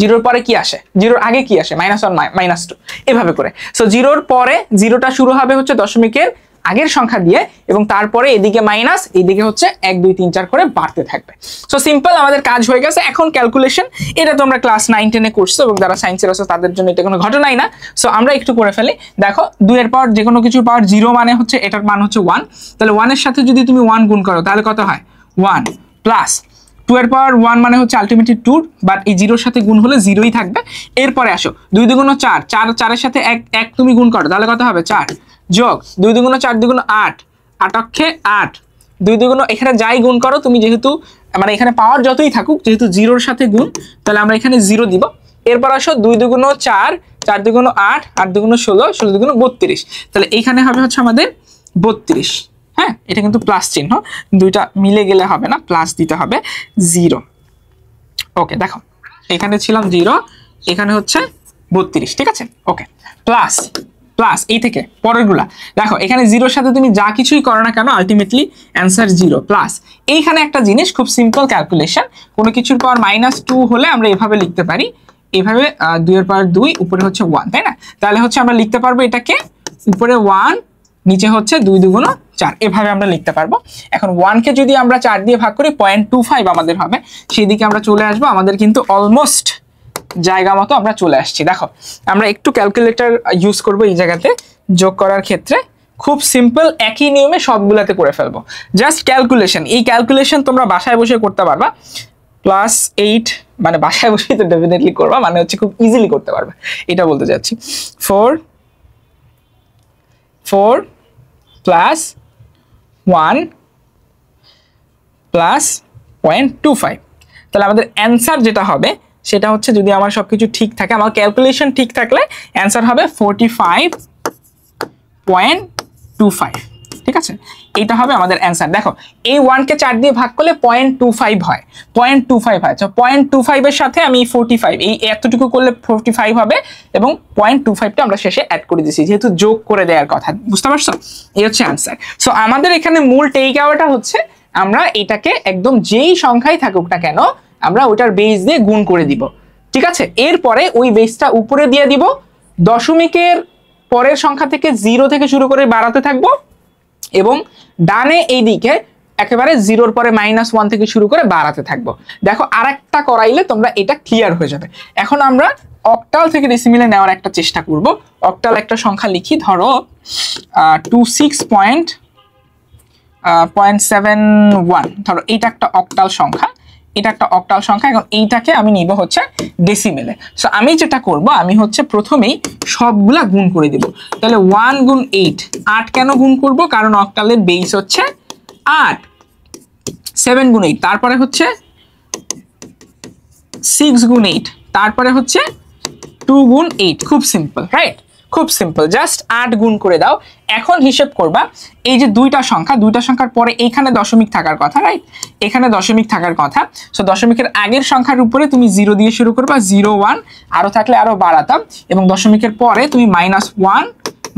0-র পরে কি আসে, 0-র আগে কি আসে, -1 -2, এভাবে করে। সো 0-র পরে 0টা শুরু হবে হচ্ছে দশমিকের আগের সংখ্যা দিয়ে এবং তারপরে এদিকে মাইনাস, এইদিকে হচ্ছে 1 2 3 4 করে বাড়তে থাকবে। সো সিম্পল, আমাদের কাজ হয়ে গেছে। এখন ক্যালকুলেশন, এটা তোমরা ক্লাস 9 10 এ করছো এবং যারা সায়েন্সের আছে তাদের জন্য এটা কোনো ঘটনাই না। সো আমরা একটু করে ফেলি। দেখো 2 এর পাওয়ার, যে কোনো কিছুর পাওয়ার 0 মানে হচ্ছে এটার মান হচ্ছে 1, তাহলে 1 এর সাথে যদি তুমি 1 গুণ করো তাহলে কত হয়, 1 প্লাস 2 এর পাওয়ার 1 মানে হচ্ছে আলটিমেটলি 2, বাট এই 0-র সাথে গুণ হলে 0ই থাকবে। এরপরে আসো 2 2 4, 4 এর সাথে 1 তুমি গুণ করো তাহলে কত হবে, 4 যোগ 2 2 4 2 8, 8 অক্ষে 8, 2 2 এখানে যাই গুণ করো তুমি, যেহেতু মানে এখানে পাওয়ার যতই থাকুক, যেহেতু 0-র সাথে গুণ, তাহলে আমরা এখানে 0 দিব। এরপর আসো 2 2 4, 4 2 8, 8 2 16, 16 2 32, তাহলে এইখানে হবে হচ্ছে আমাদের 32। হ্যাঁ, এটা কিন্তু প্লাস চিহ্ন, দুইটা মিলে গেলে হবে না, প্লাস দিতে হবে 0। ওকে, দেখো এখানে ছিলাম 0, এখানে হচ্ছে 32। ঠিক আছে, ওকে, প্লাস প্লাস এই থেকে পরেরগুলা দেখো, এখানে 0-র সাথে তুমি যা কিছুই করো না কেন আলটিমেটলি অ্যান্সার 0 প্লাস। এইখানে একটা জিনিস খুব সিম্পল ক্যালকুলেশন, কোনো কিছুর পাওয়ার -2 হলে আমরা এভাবে লিখতে পারি, এভাবে 2 এর পাওয়ার 2 উপরে হচ্ছে 1, তাই না, তাহলে হচ্ছে আমরা লিখতে পারবো এটাকে উপরে 1 নিচে হচ্ছে 2 2 4, এভাবে আমরা লিখতে পারবো। এখন 1 কে যদি আমরা 4 দিয়ে ভাগ করি 0.25 আমাদের হবে, সেই দিকে আমরা চলে আসবো। আমাদের কিন্তু অলমোস্ট জায়গা মতো আমরা চলে আসছি। দেখো আমরা একটু ক্যালকুলেটর ইউজ করব এই জায়গাতে যোগ করার ক্ষেত্রে, খুব সিম্পল, একই নিয়মে সবগুলাতে করে ফেলবো। জাস্ট ক্যালকুলেশন, এই ক্যালকুলেশন তোমরা বাসায় বসে করতে পারবা। +8 মানে বাসায় বসেই তো ডেফিনেটলি করবা, মানে হচ্ছে খুব ইজিলি করতে পারবে, এটা বলতে চাচ্ছি। 4 + 1 + 0.25, তাহলে আমাদের অ্যান্সার যেটা হবে সেটা হচ্ছে, যদি আমার সবকিছু ঠিক থাকে, আমার ক্যালকুলেশন ঠিক থাকলে অ্যান্সার হবে 45.25। ঠিক আছে, এইটা হবে আমাদের অ্যান্সার। দেখো এই 1 কে 4 দিয়ে ভাগ করলে 0.25 হয়, 0.25 হয়। তো 0.25 এর সাথে আমি 45, এই এতটুকু করলে 45 হবে, এবং 0.25টা আমরা শেষে অ্যাড করে দিয়েছি, যেহেতু যোগ করে দেওয়ার কথা। বুঝতে পারছো? এই হচ্ছে অ্যান্সার। সো আমাদের এখানে মূল টেক আওয়ারটা হচ্ছে, আমরা এটাকে একদম যেই সংখ্যাই থাকুক না কেন, আমরা ওটার বেস দিয়ে গুণ করে দিব। ঠিক আছে, এরপরে ওই বেসটা উপরে দিয়ে দিব, দশমিকের পরের সংখ্যা থেকে 0 থেকে শুরু করে বাড়াতে থাকবো, এবং ডানে এই দিকে একেবারে 0-র পরে -1 থেকে শুরু করে বাড়াতে থাকবো। দেখো আরেকটা করাইলে তোমরা এটা ক্লিয়ার হয়ে যাবে। এখন আমরা অক্টাল থেকে ডেসিমিলে নেওয়ার একটা চেষ্টা করব। অক্টাল একটা সংখ্যা লিখি, ধরো 26.71, ধরো এইটা একটা অক্টাল সংখ্যা, এটা একটা অক্টাল সংখ্যা। এখন এইটাকে আমি নিব হচ্ছে ডেসিমেলে। সো আমি যেটা করব, আমি হচ্ছে প্রথমেই সবগুলা গুণ করে দিব। তাহলে 1 গুণ 8, 8 কেন গুণ করব? কারণ অক্টালের বেস হচ্ছে 8। 7 গুণ 8, তারপরে হচ্ছে 6 গুণ 8, তারপরে হচ্ছে 2 গুণ 8। খুব সিম্পল, রাইট? খুব সিম্পল, জাস্ট 8 গুণ করে দাও। এখন হিসেব করবা, এই যে দুইটা সংখ্যার পরে এইখানে দশমিক থাকার কথা, রাইট? এখানে দশমিক থাকার কথা। সো দশমিকের আগের সংখ্যার উপরে তুমি 0 দিয়ে শুরু করবা, 0 1, আরো থাকলে আরো বাড়াতাম, এবং দশমিকের পরে তুমি -1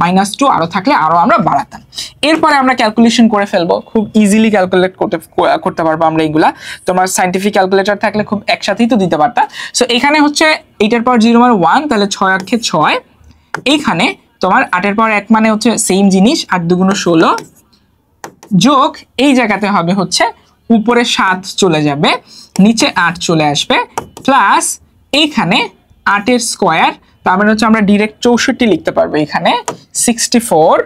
-2, আরো থাকলে আরো আমরা বাড়াতাম। এরপরে আমরা ক্যালকুলেশন করে ফেলবো, খুব ইজিলি ক্যালকুলেট করতে পারবো আমরা এইগুলা। তোমার সাইন্টিফিক ক্যালকুলেটর থাকলে খুব একসাথেই তো দিতে পারতা। সো এখানে হচ্ছে 8-এর পাওয়ার 0 মানে 1, তাহলে 6 8 6। এইখানে তোমার 8-এর পাওয়ার 1 মানে হচ্ছে সেম জিনিস, 8 2 16, যোগ এই জায়গাতে হবে হচ্ছে উপরে 7 চলে যাবে, নিচে 8 চলে আসবে, প্লাস এইখানে 8-এর স্কোয়ার, তার মানে হচ্ছে আমরা ডিরেক্ট 64 লিখতে পারবো, এখানে 64।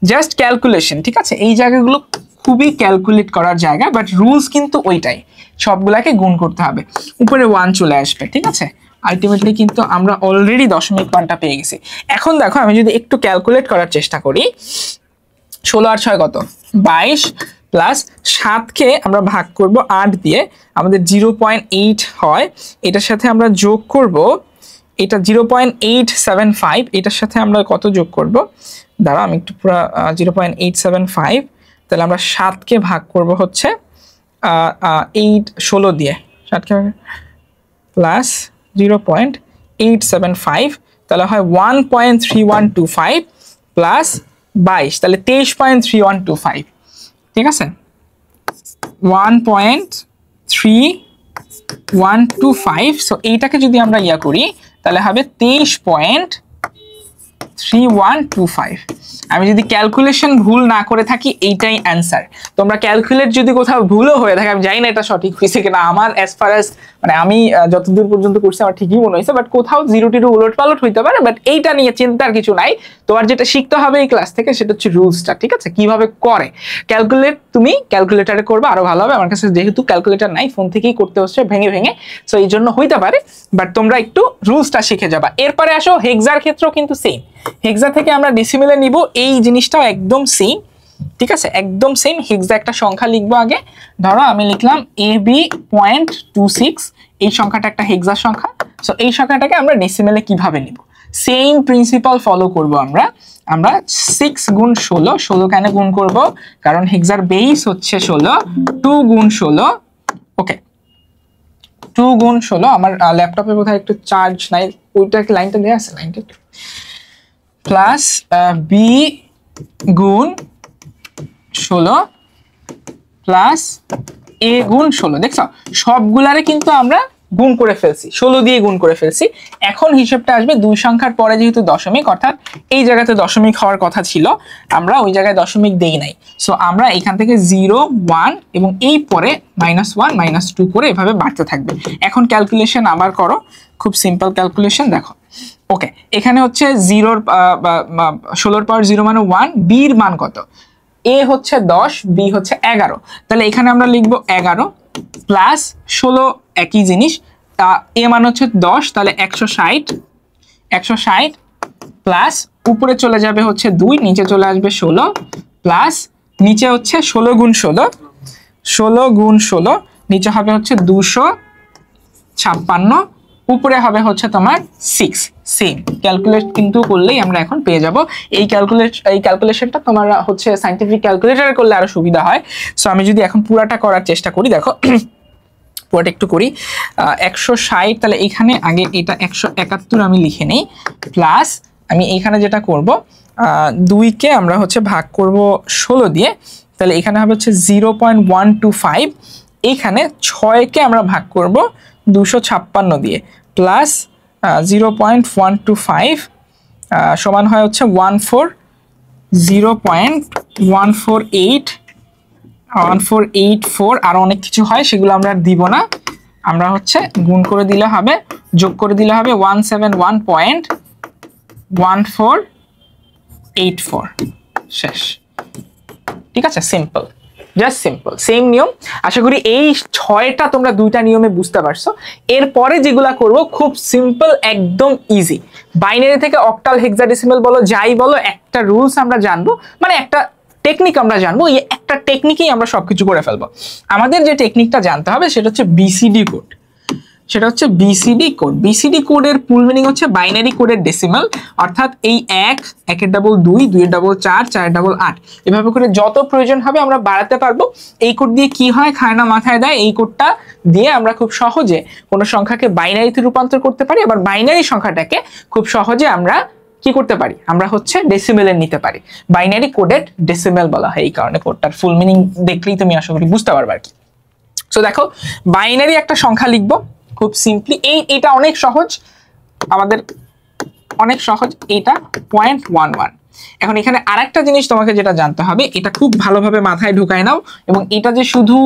জাস্ট ক্যালকুলেশন, ঠিক আছে? এই জায়গাগুলো খুবই ক্যালকুলেট করার জায়গা, বাট রুলস কিন্তু ওইটাই, সবগুলাকে গুণ করতে হবে, উপরে 1 চলে আসবে। ঠিক আছে, আলটিমেটলি কিন্তু আমরা অলরেডি দশমিক মানটা পেয়ে গেছি। এখন দেখো আমি যদি একটু ক্যালকুলেট করার চেষ্টা করি, 16 আর 6 কত? 22, প্লাস 7কে আমরা ভাগ করব 8 দিয়ে, আমাদের 0.8 হয়। এটার সাথে আমরা যোগ করব, এটা 0.875, এটার সাথে আমরা কত যোগ করব? দাঁড়া আমি একটু পুরো 0.875, তাহলে আমরা 7কে ভাগ করব হচ্ছে 16 দিয়ে, 7কে প্লাস 0.875, তাহলে হয় 1.3125 প্লাস 22, তাহলে 23.3125। ঠিক আছে, 1.3125। সো এইটাকে যদি আমরা ইয়া করি, তাহলে হবে 23.3125। আমি যদি ক্যালকুলেশন ভুল না করে থাকি, এইটাই অ্যান্সার। তোমরা ক্যালকুলেট যদি কোথাও ভুলও হয়ে থাকে, আমি জানি না এটা সঠিক হয়েছে কিনা, আমার অ্যাজ ফার অ্যাজ মানে আমি যতদূর পর্যন্ত করছি আমার ঠিকই মনে হয়েছে, বাট কোথাও 0 টিরো উলট পালট হইতে পারে, বাট এইটা নিয়ে চিন্তার কিছু নাই। তোমার যেটা শিখতে হবে এই ক্লাস থেকে, সেটা হচ্ছে রুলসটা। ঠিক আছে, কিভাবে করে ক্যালকুলেট, তুমি ক্যালকুলেটারে করবে আরো ভালো হবে। আমার কাছে যেহেতু ক্যালকুলেটার নাই, ফোন থেকেই করতে হচ্ছে ভেঙে ভেঙে, সো এই জন্য হইতে পারে, বাট তোমরা একটু রুলসটা শিখে যাবা। এরপরে আসো হেক্সার ক্ষেত্রেও কিন্তু সেম, হেক্সা থেকে আমরা ডেসিমেলে নিব, এই জিনিসটাও একদম সেম। ঠিক আছে, একদম সেম। হেক্সা একটা সংখ্যা লিখবো আগে, ধরো আমি লিখলাম AB.26, এই সংখ্যাটা একটা হেক্সা সংখ্যা। সো এই সংখ্যাটাকে আমরা ডেসিমেলে কিভাবে নিব, সেম প্রিন্সিপাল ফলো করব। আমরা 6 গুণ 16, 16 কেন গুণ করব? কারণ হেক্সার বেস হচ্ছে 16, 2 গুণ 16। ওকে, 2 গুণ 16, আমার ল্যাপটপে বোধহয় একটু চার্জ নাই, ওইটা লাইনটা দেওয়া আছে, লাইনটা প্লাস বি গুণ 16 প্লাস এ গুণ 16। দেখছো সবগুলারে কিন্তু আমরা গুণ করে ফেলছি, 16 দিয়ে গুণ করে ফেলছি। এখন হিসেবটা আসবে দুই সংখ্যার পরে যেহেতু দশমিক, অর্থাৎ এই জায়গাতে দশমিক হওয়ার কথা ছিল, আমরা ওই জায়গায় দশমিক দেই নাই। সো আমরা এখান থেকে 0 1 এবং এই পরে -1 -2 করে এভাবে বাড়তে থাকবে। এখন ক্যালকুলেশন আবার করো, খুব সিম্পল ক্যালকুলেশন। দেখো ওকে, এখানে হচ্ছে 16 পাওয়ার 0 মানে 1, বির মান কত? এ হচ্ছে 10, বি হচ্ছে 11, তাহলে এখানে আমরা লিখবো 11 প্লাস 16 একই জিনিস, তা এ মান হচ্ছে 10, তাহলে 160 প্লাস উপরে চলে যাবে হচ্ছে 2, নিচে চলে আসবে 16 প্লাস নিচে হচ্ছে 16 গুণ 16 নিচে হবে হচ্ছে 256, উপরে হবে হচ্ছে তোমার 6। সেম ক্যালকুলেট কিন্তু করলেই আমরা এখন পেয়ে যাব। এই ক্যালকুলেশনটা তোমার হচ্ছে সায়েন্টিফিক ক্যালকুলেটরে করলে আরো সুবিধা হয়। সো আমি যদি এখন পুরাটা করার চেষ্টা করি, দেখো পুরাটা একটু করি। 160, তাহলে এখানে আগে এটা 171 আমি লিখে নেই, প্লাস আমি এইখানে যেটা করব 2কে আমরা হচ্ছে ভাগ করব 16 দিয়ে, তাহলে এখানে হবে হচ্ছে 0.125, এইখানে 6কে আমরা ভাগ করব 256 দিয়ে, প্লাস 0.125 সমান হয় হচ্ছে 0.148 আরো অনেক কিছু হয়, সেগুলো আমরা দিব না। আমরা হচ্ছে গুণ করে দিলে হবে, যোগ করে দিলে হবে 171.1484 শেষ। ঠিক আছে, সিম্পল, জাস্ট সিম্পল, সেম নিয়ম। আশা করি এই 6টা তোমরা 2টা নিয়মে বুঝতে পারছো। এরপরে যেগুলা করব খুব সিম্পল, একদম ইজি। বাইনারি থেকে অক্টাল, হেক্সাডেসিমাল বলো, যাই বলো, একটা রুলস আমরা জানবো, মানে একটা টেকনিক আমরা জানবো। এই একটা টেকনিকেই আমরা সবকিছু করে ফেলবো। আমাদের যে টেকনিকটা জানতে হবে সেটা হচ্ছে বিসিডি কোড। বিসিডি কোডের ফুল মিনিং হচ্ছে বাইনারি কোডের ডেসিমাল, অর্থাৎ এই 1 এর ডাবল 2, 2 এর ডাবল 4, 4 এর ডাবল 8, এভাবে করে যত প্রয়োজন হবে আমরা বাড়াতে পারবো। এই কোড দিয়ে কি হয়, খায় না মাথায় দেয়, এই কোডটা দিয়ে আমরা খুব সহজে কোনো সংখ্যাকে বাইনারিতে রূপান্তর করতে পারি। আবার বাইনারি সংখ্যাটাকে খুব সহজে আমরা কি করতে পারি, আমরা হচ্ছে ডেসিমেলে নিতে পারি। বাইনারি কোডেড ডেসিমেল বলা হয় এই কারণে। কোডটার ফুল মিনিং দেখলেই তুমি আশা করি বুঝতে পারবে আর কি। সো দেখো, বাইনারি একটা সংখ্যা লিখবো খুব সিম্পলি, এইটা অনেক সহজ, আমাদের অনেক সহজ, এটা 0.11। এখন এখানে আরেকটা জিনিস তোমাকে যেটা জানতে হবে, এটা খুব ভালোভাবে মাথায় ঢুকায় নাও, এবং এটা যে শুধু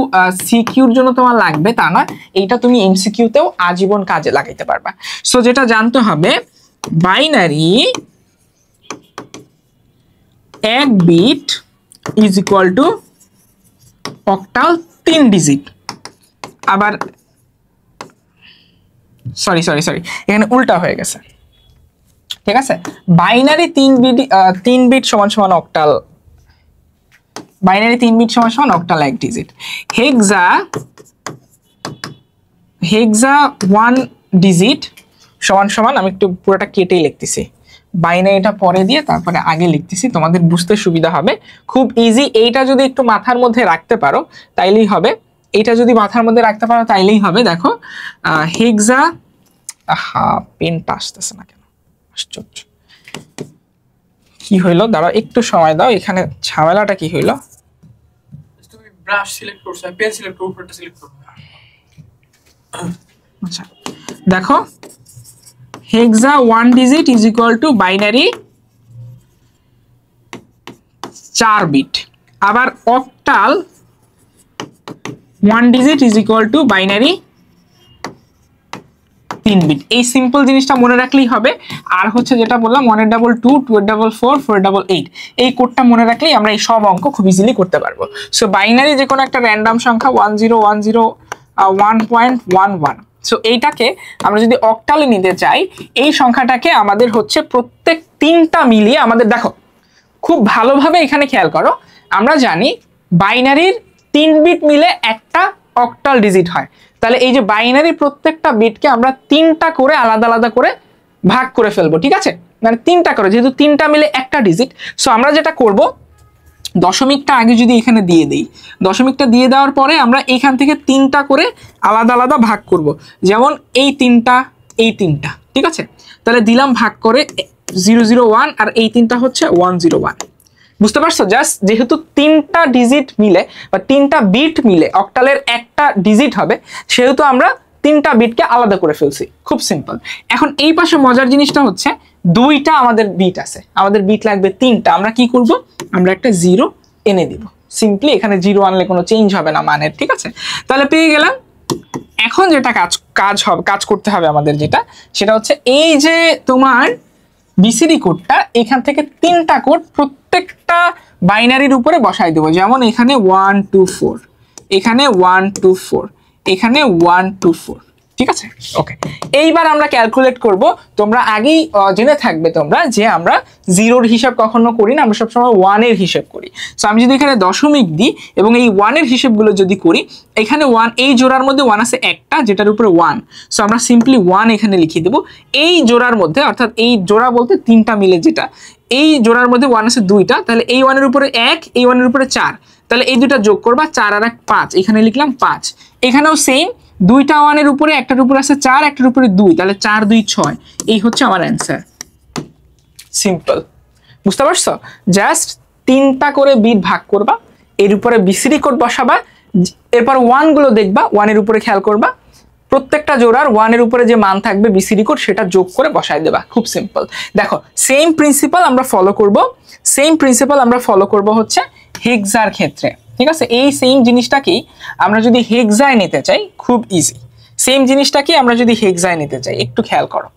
সিকিউর জন্য তোমার লাগবে তা না, এইটা তুমি এমসিকিউতেও আজীবন কাজে লাগাইতে পারবা। সো যেটা জানতে হবে, binary 1 bit is equal to octal 3 digit. আবার সরি এখানে উল্টা হয়ে গেছে, ঠিক আছে। বাইনারি 3 বিট সমান সমান অক্টাল, বাইনারি 3 বিট সমান সমান অক্টাল 1 ডিজিট। হেক্সা 1 ডিজিট সমান সমান, আমি একটু পুরোটা কেটেই লিখতেছি, বাইনারিটা পরে দিয়ে তারপরে আগে লিখতেছি, তোমাদের বুঝতে সুবিধা হবে। খুব ইজি, এইটা যদি একটু মাথার মধ্যে রাখতে পারো তাইলেই হবে। দেখো হেক্সা, পেনটা আসতেছে না কেন, আশ্চর্য, কি হইলো, দাঁড়াও একটু সময় দাও, এখানে ঝামেলাটা কি হইলো। তুমি ব্রাশ সিলেক্ট করছো, পেন সিলেক্ট করো, উপরটা সিলেক্ট করো। আচ্ছা দেখো, hexa 1 digit is equal to binary 4 bit. আবার octal 1 digit is equal to binary 3 bit. এই সিম্পল জিনিসটা মনে রাখলেই হবে। আর হচ্ছে যেটা বললাম 1 এর ডাবল 2, 2 এর ডাবল 4, 4 এর ডাবল 8, এই কোডটা মনে রাখলেই আমরা এই সব অঙ্ক খুব ইজিলি করতে পারবো। সো বাইনারি যে কোনো একটা র্যান্ডম সংখ্যা 1010 1.11, সো এইটাকে আমরা যদি অক্টালে নিতে চাই, এই সংখ্যাটাকে আমাদের হচ্ছে প্রত্যেক 3টা মিলিয়ে আমাদের, দেখো খুব ভালোভাবে এখানে খেয়াল করো, আমরা জানি বাইনারির 3 বিট মিলে একটা অক্টাল ডিজিট হয়। তাহলে এই যে বাইনারি প্রত্যেকটা বিটকে আমরা 3টা করে আলাদা আলাদা করে ভাগ করে ফেলবো, ঠিক আছে, মানে 3টা করে, যেহেতু 3টা মিলে একটা ডিজিট। সো আমরা যেটা করব, দশমিকটা আগে যদি এখানে দিয়ে দেই, দশমিকটা দিয়ে দেওয়ার পরে আমরা এখান থেকে 3টা করে আলাদা আলাদা ভাগ করব, যেমন এই 3টা, এই 3টা, ঠিক আছে। তাহলে দিলাম ভাগ করে 001, আর এই 3টা হচ্ছে 101। বুঝতে পারছো? জাস্ট যেহেতু 3টা ডিজিট মিলে বা 3টা বিট মিলে অক্টালের একটা ডিজিট হবে, সেহেতু আমরা 3টা বিটকে আলাদা করে ফেলছি। খুব সিম্পল। এখন এই পাশে মজার জিনিসটা হচ্ছে, 2টা আমাদের বিট আছে, আমাদের বিট লাগবে 3টা। আমরা কি করব, আমরা একটা 0 এনে দিব। সিম্পলি এখানে 0 আনলে কোনো চেঞ্জ হবে না মানের, ঠিক আছে। তাহলে পেয়ে গেলাম এখন যেটা কাজ করতে হবে আমাদের, যেটা সেটা হচ্ছে এই যে তোমার বিসিডি কোডটা, এখান থেকে 3টা কোড প্রত্যেকটা বাইনারির উপরে বসাই দেবো। যেমন এখানে 1 2 4, এখানে 1 2 4, এখানে 1 2 4, ঠিক আছে? ওকে, এইবার আমরা ক্যালকুলেট করব। তোমরা আগেই জেনে থাকবে তোমরা যে আমরা 0-র হিসাব কখনো করি না, আমরা সবসময় 1-এর হিসাব করি। সো আমি যদি এখানে দশমিক দিই এবং এই 1-এর হিসাবগুলো যদি করি, এখানে 1, এই জোড়ার মধ্যে 1 আছে একটা, যেটার উপরে 1, সো আমরা সিম্পলি 1 এখানে লিখে দেবো। এই জোড়ার মধ্যে, অর্থাৎ এই জোড়া বলতে 3টা মিলে যেটা, এই জোড়ার মধ্যে 1 আছে 2টা, তাহলে এই 1-এর উপরে 1, এই 1-এর উপরে 4, তাহলে এই দুটা যোগ করবা, 4 আর 1 5, এখানে লিখলাম 5। এখানেও সেম, 2টা 1-এর উপরে, একটার উপরে আছে 4, একটার উপরে 2, তাহলে 4 2 6, এই হচ্ছে আমার অ্যান্সার। সিম্পল, বুঝতে পারছো? জাস্ট 3টা করে বিট ভাগ করবা, এর উপরে বিসিডি কোড বসাবা, এরপর 1 গুলো দেখবা, 1-এর উপরে খেয়াল করবা, প্রত্যেকটা জোড়ার 1-এর উপরে যে মান থাকবে বিসিডি কোড সেটা যোগ করে বসাই দেবা। খুব সিম্পল। দেখো সেম প্রিন্সিপাল আমরা ফলো করব হচ্ছে হেক্সার ক্ষেত্রে, ঠিক আছে? এই সেম জিনিসটাকেই আমরা যদি হেক্সায় নিতে চাই, খুব ইজি। সেম জিনিসটাকে আমরা যদি হেক্সায় নিতে চাই, একটু খেয়াল করো।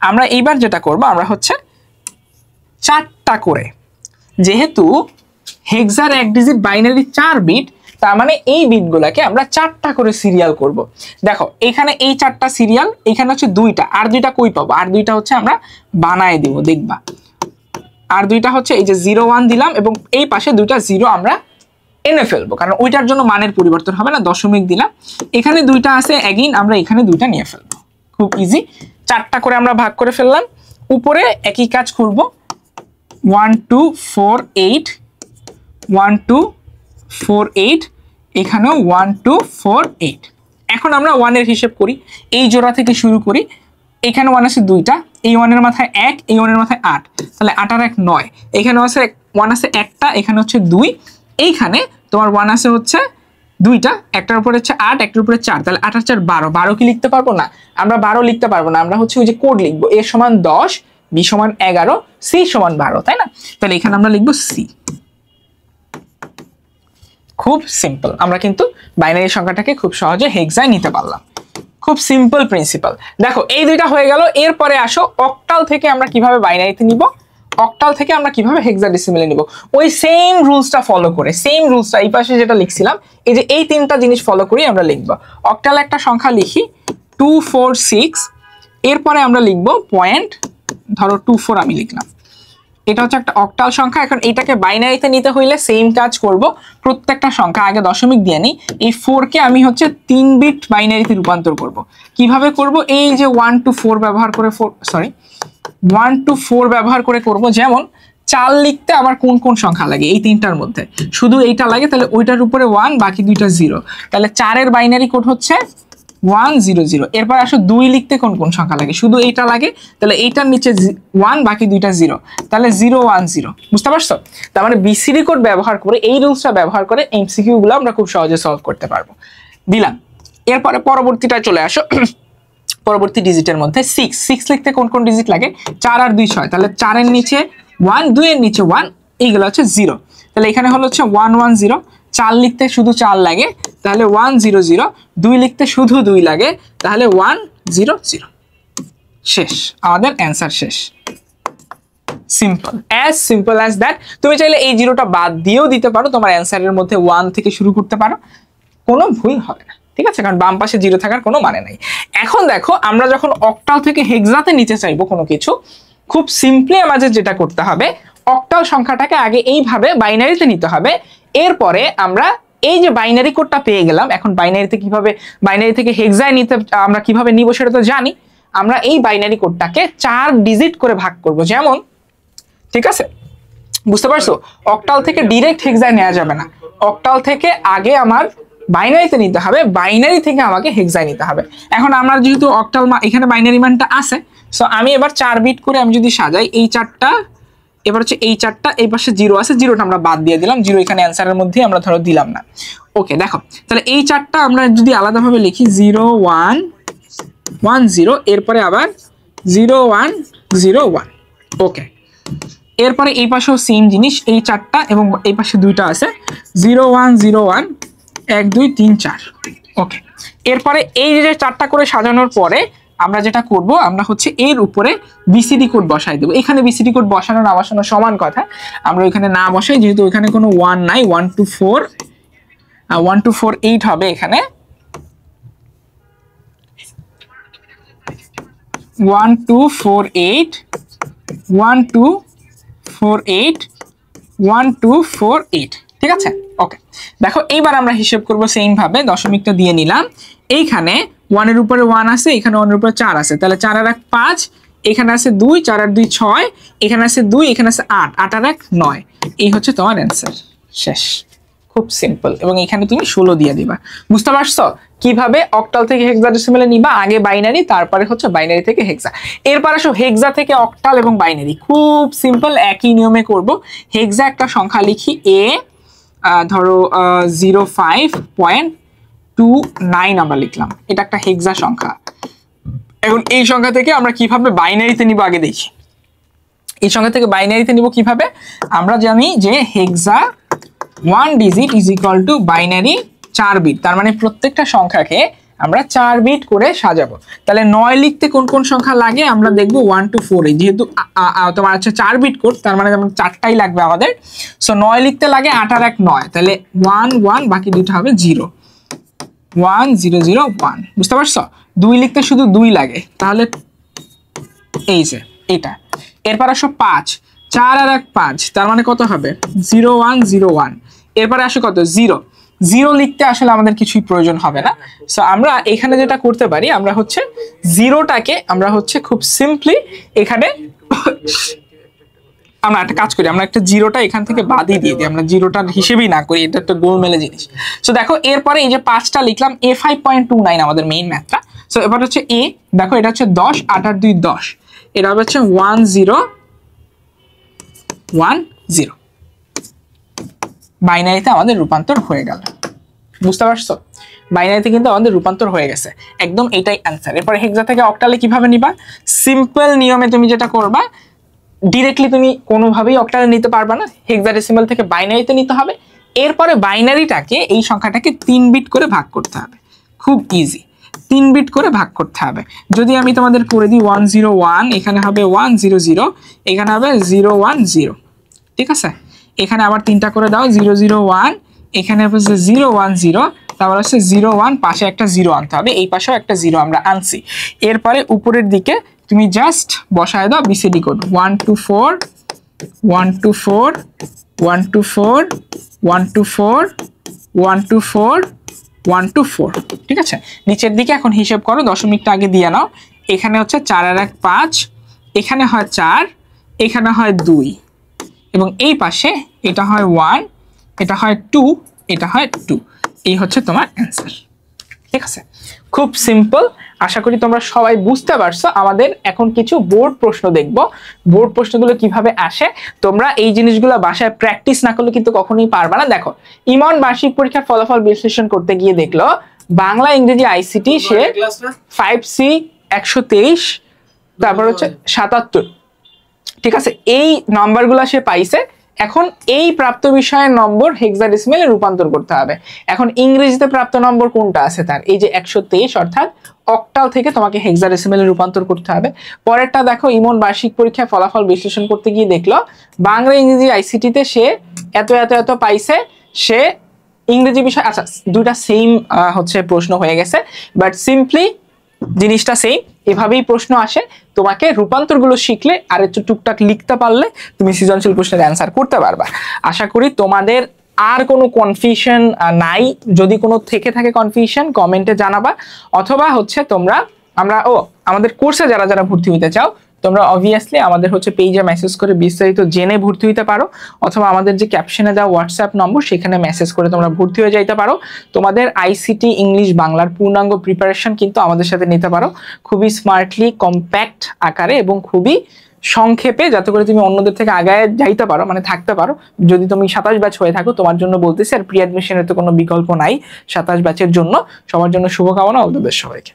আমরা এইবার যেটা করব, আমরা হচ্ছে 4টা করে, যেহেতু হেক্সার 1 ডিজিট বাইনারি 4 বিট, তার মানে এই বিটগুলোকে আমরা 4টা করে সিরিয়াল করব। দেখো এখানে এই 4টা সিরিয়াল, এখানে হচ্ছে 2টা, আর 2টা কই পাবো? আর 2টা হচ্ছে আমরা বানায় দিব, দেখবা। আর 2টা হচ্ছে এই যে 0 1 দিলাম, এবং এই পাশে 2টা 0 আমরা এনে ফেলবো, কারণ ওইটার জন্য মানের পরিবর্তন হবে না, দশমিক দিলাম। এখানে 2টা আছে, অ্যাগেইন আমরা এখানে 2টা নিয়ে ফেলবো। খুব ইজি, 4টা করে আমরা ভাগ করে ফেললাম। উপরে একই কাজ করব, 1 2 4 8, 1 2 4 8, এখানেও 1 2 4 8। এখন আমরা 1-এর হিসেব করি, এই জোড়া থেকে শুরু করি। এখানে 1 আছে 2টা, এই 1-এর মাথায় 1, এই 1-এর মাথায় 8, তাহলে 8 আর 1 9। এখানে আছে 1 আছে একটা, এখানে হচ্ছে 2, এইখানে তোমার 1 আছে হচ্ছে 2টা, একটার উপরে হচ্ছে 8, একটার উপরে 4, তাহলে 8 আর 4 12। 12 কি লিখতে পারবো না? আমরা 12 লিখতে পারবো না, আমরা হচ্ছে ওই যে কোড লিখবো, a সমান 10, b সমান 11, c সমান 12, তাই না? তাহলে এখানে আমরা লিখবো c। খুব সিম্পল, আমরা কিন্তু বাইনারি সংখ্যাটাকে খুব সহজে হেক্সায় নিতে পারলাম। খুব সিম্পল প্রিন্সিপাল। দেখো এই 2টা হয়ে গেল, এরপরে আসো অক্টাল থেকে আমরা কিভাবে বাইনারিতে নিব, অক্টাল থেকে আমরা কিভাবে হেক্সাডেসিমেলে নিব। ওই সেম রুলসটা ফলো করে, সেম রুলসটা এই পাশে যেটা লিখছিলাম, এই যে এই 3টা জিনিস ফলো করি আমরা লিখব। অক্টাল একটা সংখ্যা লিখি 246, এরপরে আমরা লিখব পয়েন্ট, ধরো 24 আমি লিখলাম, এটা হচ্ছে একটা অক্টাল সংখ্যা। এখন এটাকে বাইনারিতে নিতে হইলে সেম কাজ করব, প্রত্যেকটা সংখ্যা আগে দশমিক দিয়ে নিই। এই 4 কে আমি হচ্ছে 3 বিট বাইনারিতে রূপান্তর করব। কিভাবে করব? এই যে 1 2 4 ব্যবহার করে, 1 2 4 ব্যবহার করে করব। যেমন 4 লিখতে আমার কোন কোন সংখ্যা লাগে? এই 3টার মধ্যে শুধু এইটা লাগে, তাহলে ওইটার উপরে 1, বাকি 2টা 0, তাহলে 4-এর বাইনারি কোড হচ্ছে 1 0 0। এরপর আসো 2 লিখতে কোন কোন সংখ্যা লাগে? শুধু এইটা লাগে, তাহলে এইটার নিচে 1, বাকি 2টা 0, তাহলে 0 1 0। বুঝতে পারছো? তার মানে বিসিডি কোড ব্যবহার করে, এই রুলসটা ব্যবহার করে এমসিকিউ গুলো আমরা খুব সহজে সলভ করতে পারবো। দিলাম। এরপরে পরবর্তীটা চলে আসো। পরবর্তী ডিজিটের মধ্যে 6 লিখতে কোন কোন ডিজিট লাগে? 4 আর 2 6, তাহলে 4-এর নিচে 1, 2-এর নিচে 1, এইগুলো হচ্ছে 0, তাহলে এখানে হলো হচ্ছে 1 1 0। 4 লিখতে শুধু 4 লাগে, তাহলে 1 0 0। 2 লিখতে শুধু 2 লাগে, তাহলে 1 0 0। শেষ, আমাদের অ্যান্সার শেষ। Simple as that. তুমি চাইলে এই 0টা বাদ দিয়েও দিতে পারো, তোমার অ্যান্সারের মধ্যে 1 থেকে শুরু করতে পারো, কোনো ভুল হবে না, ঠিক আছে? কারণ বাম পাশে 0 থাকার কোনো মানে নাই। এখন দেখো আমরা যখন অক্টাল থেকে হেক্সাতে নিতে চাইবো কোনো কিছু, খুব সিম্পলি আমাদের যেটা করতে হবে, অক্টাল সংখ্যাটাকে আগে এইভাবে বাইনারিতে নিতে হবে। এরপরে আমরা এই যে বাইনারি কোডটা পেয়ে গেলাম, এখন বাইনারি থেকে হেক্সায় নিতে আমরা কিভাবে নিব সেটা তো জানি। আমরা এই বাইনারি কোডটাকে 4 ডিজিট করে ভাগ করব। যেমন, ঠিক আছে, বুঝতে পারছো? অক্টাল থেকে ডিরেক্ট হেক্সায় নেওয়া যাবে না, অক্টাল থেকে আগে আমার বাইনারিতে নিতে হবে, বাইনারি থেকে আমাকে হেক্সায় নিতে হবে। এখন আমরা যেহেতু অক্টাল এখানে বাইনারি মানটা আছে, সো আমি এবার 4 বিট করে আমি যদি সাজাই, এই 4টা, এবার হচ্ছে এই 4টা, এই পাশে 0 আছে, 0টা আমরা বাদ দিয়ে দিলাম, 0 এখানে অ্যান্সারের মধ্যে আমরা ধরো দিলাম না। ওকে, দেখো তাহলে এই 4টা আমরা যদি আলাদাভাবে লিখি 0 1 1 0, এরপরে আবার 0 1 0 1। ওকে, এরপরে এই পাশেও সেম জিনিস, এই 4টা এবং এই পাশে 2টা আছে, 0 1 0 1 1 2 3 4। ওকে, এরপরে এই যে চারটা করে সাজানোর পরে আমরা যেটা করব, আমরা হচ্ছে এর উপরে বিসিডি কোড বসাই দেবো। এখানে বিসিডি কোড বসানো না বসানো সমান কথা, আমরা ওইখানে না বসাই, যেহেতু ওইখানে কোনো 1 নাই। 1 2 4 1 2 4 8 হবে এখানে। 1 2 4 8 1 2 4 8 1 2 4 8, ঠিক আছে। ওকে, দেখো এইবার আমরা হিসেব করব সেম ভাবে, দশমিকটা দিয়ে নিলাম। এইখানে 1 এর উপরে 1 আছে, এখানে 1 এর উপরে 4 আছে, তাহলে 4 আর 1 5, এখানে আছে 2, 4 আর 2 6, এখানে আছে 2, এখানে আছে 8, 8 আর 1 9। এই হচ্ছে তোমার অ্যান্সার, শেষ। খুব সিম্পল। এবং এখানে তুমি 16 দিয়ে দিবা। বুঝতে পারছো কিভাবে অক্টাল থেকে হেক্সাডেসিমেলে নিবা? আগে বাইনারি, তারপরে হচ্ছে বাইনারি থেকে হেক্সা। এরপর আসো হেক্সা থেকে অক্টাল এবং বাইনারি। খুব সিম্পল, একই নিয়মে করব। হেক্সা একটা সংখ্যা লিখি, এ ধরো 05.29 আমরা লিখলাম, এটা একটা হেক্সা সংখ্যা। এখন এই সংখ্যা থেকে আমরা কিভাবে বাইনারিতে নিব আগে দেখি। এই সংখ্যা থেকে বাইনারিতে নিব কিভাবে? আমরা জানি যে hexa 1 digit is equal to binary 4 bit, তার মানে প্রত্যেকটা সংখ্যাকে আমরা 4 বিট করে সাজাবো। তাহলে 9 লিখতে কোন কোন সংখ্যা লাগে আমরা দেখবো 1 to 4 এ, যেহেতু তোমার হচ্ছে 4 বিট কোড, তার মানে 4টাই লাগবে আমাদের। সো 9 লিখতে লাগে 8 আর 1 9, তাহলে 1 1, বাকি দুটো হবে 0, 1 0 0 1। বুঝতে পারছো? 2 লিখতে শুধু 2 লাগে, তাহলে এই যে এটা। এরপর আসো 5, 4 আর 1 5, তার মানে কত হবে 0 1 0 1। এরপরে আসো কত 0, 0 লিখতে আসলে আমাদের কিছুই প্রয়োজন হবে না। সো আমরা এখানে যেটা করতে পারি, আমরা হচ্ছে 0টাকে আমরা হচ্ছে খুব সিম্পলি এখানে আমরা একটা কাজ করি, আমরা একটা 0টা এখান থেকে বাদই দিয়ে দিই, আমরা 0টার হিসেবেই না করি, এটা একটা গোলমেলে জিনিস। সো দেখো এরপরে এই যে 5টা লিখলাম, a 5.29 আমাদের মেইন ম্যাথটা। সো এবার হচ্ছে a, দেখো এটা হচ্ছে 10, 8 আর 2 10, এটা হচ্ছে 1 0 1 0। বাইনারিতে আমাদের রূপান্তর হয়ে গেল। বুঝতে পারছো? বাইনারিতে কিন্তু আমাদের রূপান্তর হয়ে গেছে একদম, এটাই অ্যান্সার। এরপরে হেক্সা থেকে অক্টালে কিভাবে নিবা? সিম্পল নিয়মে তুমি যেটা করবা, ডিরেক্টলি তুমি কোনোভাবেই অক্টালে নিতে পারবা না, হেক্সাডেসিমাল থেকে বাইনারিতে নিতে হবে। এরপরে বাইনারিটাকে, এই সংখ্যাটাকে 3 বিট করে ভাগ করতে হবে। খুব ইজি, 3 বিট করে ভাগ করতে হবে। যদি আমি তোমাদের করে দিই 1 0 1, এখানে হবে 1 0 0, এখানে হবে 0 1 0, ঠিক আছে। এখানে আবার 3টা করে দাও, 0 0 1, এখানে হচ্ছে 0 1 0, তারপর হচ্ছে 0 1, পাশে একটা 0 আনতে হবে, এই পাশেও একটা 0 আমরা আনছি। এরপরে উপরের দিকে তুমি জাস্ট বসায় দাও বিসিডি কোড 1 2 4 1 2 4 1 2 4 1 2 4 1 2 4 1 2 4, ঠিক আছে। নিচের দিকে এখন হিসেব করো, দশমিকটা আগে দিয়ে নাও। এখানে হচ্ছে 4 আর 1 5, এখানে হয় 4, এখানে হয় 2, এবং এই পাশে এটা হয় 1, এটা হয় 2, এটা হয় 2। এই হচ্ছে তোমার অ্যান্সার, ঠিক আছে। খুব সিম্পল, আশা করি তোমরা সবাই বুঝতে পারছো। আমাদের এখন কিছু বোর্ড প্রশ্ন দেখব। বোর্ড প্রশ্নগুলো কিভাবে আসে, তোমরা এই জিনিসগুলো বাসায় প্র্যাকটিস না করলে কিন্তু কখনোই পারবে না। দেখো, ইমন বার্ষিক পরীক্ষার ফলাফল বিশ্লেষণ করতে গিয়ে দেখলো বাংলা ইংরেজি আইসিটি সে 5C 123, তারপর হচ্ছে 77, ঠিক আছে। এই নাম্বারগুলো সে পাইছে। এখন এই প্রাপ্ত বিষয়ের নম্বর হেক্সাডেসিমেলে রূপান্তর করতে হবে। এখন ইংরেজিতে প্রাপ্ত নম্বর কোনটা আছে তার, এই যে 123, অর্থাৎ অক্টাল থেকে তোমাকে হেক্সাডেসিমেলে রূপান্তর করতে হবে। পরেরটা দেখো, ইমন বার্ষিক পরীক্ষায় ফলাফল বিশ্লেষণ করতে গিয়ে দেখলো বাংলা ইংরেজি আইসিটিতে সে এত এত এত পাইছে, সে ইংরেজি বিষয়, আচ্ছা দুইটা সেম হচ্ছে প্রশ্ন হয়ে গেছে, বাট সিম্পলি জিনিসটা সেম। এভাবেই প্রশ্ন আসে, তোমাকে রূপান্তরগুলো শিখলে আর একটু টুকটাক লিখতে পারলে তুমি সৃজনশীল প্রশ্নের অ্যান্সার করতে পারবা। আশা করি তোমাদের আর কোনো কনফিউশন নাই। যদি কোনো থেকে থাকে কনফিউশন, কমেন্টে জানাবা, অথবা হচ্ছে তোমরা আমাদের কোর্সে যারা যারা ভর্তি হতে চাও, তোমরা অবভিয়াসলি আমাদের হচ্ছে পেজে মেসেজ করে বিস্তারিত জেনে ভর্তি হইতে পারো, অথবা আমাদের যে ক্যাপশনে দেওয়া হোয়াটসঅ্যাপ নম্বর সেখানে মেসেজ করে তোমরা ভর্তি হয়ে যাইতে পারো। তোমাদের আইসিটি ইংলিশ বাংলার পূর্ণাঙ্গ প্রিপারেশন কিন্তু আমাদের সাথে নিতে পারো, খুবই স্মার্টলি কম্প্যাক্ট আকারে এবং খুবই সংক্ষেপে, যাতে করে তুমি অন্যদের থেকে আগায় যাইতে পারো, মানে থাকতে পারো। যদি তুমি 27 ব্যাচ হয়ে থাকো, তোমার জন্য বলতেছি, আর প্রি অ্যাডমিশনের তো কোনো বিকল্প নাই 27 ব্যাচের জন্য। সবার জন্য শুভকামনা, অল দ্য বেস্ট সবাইকে।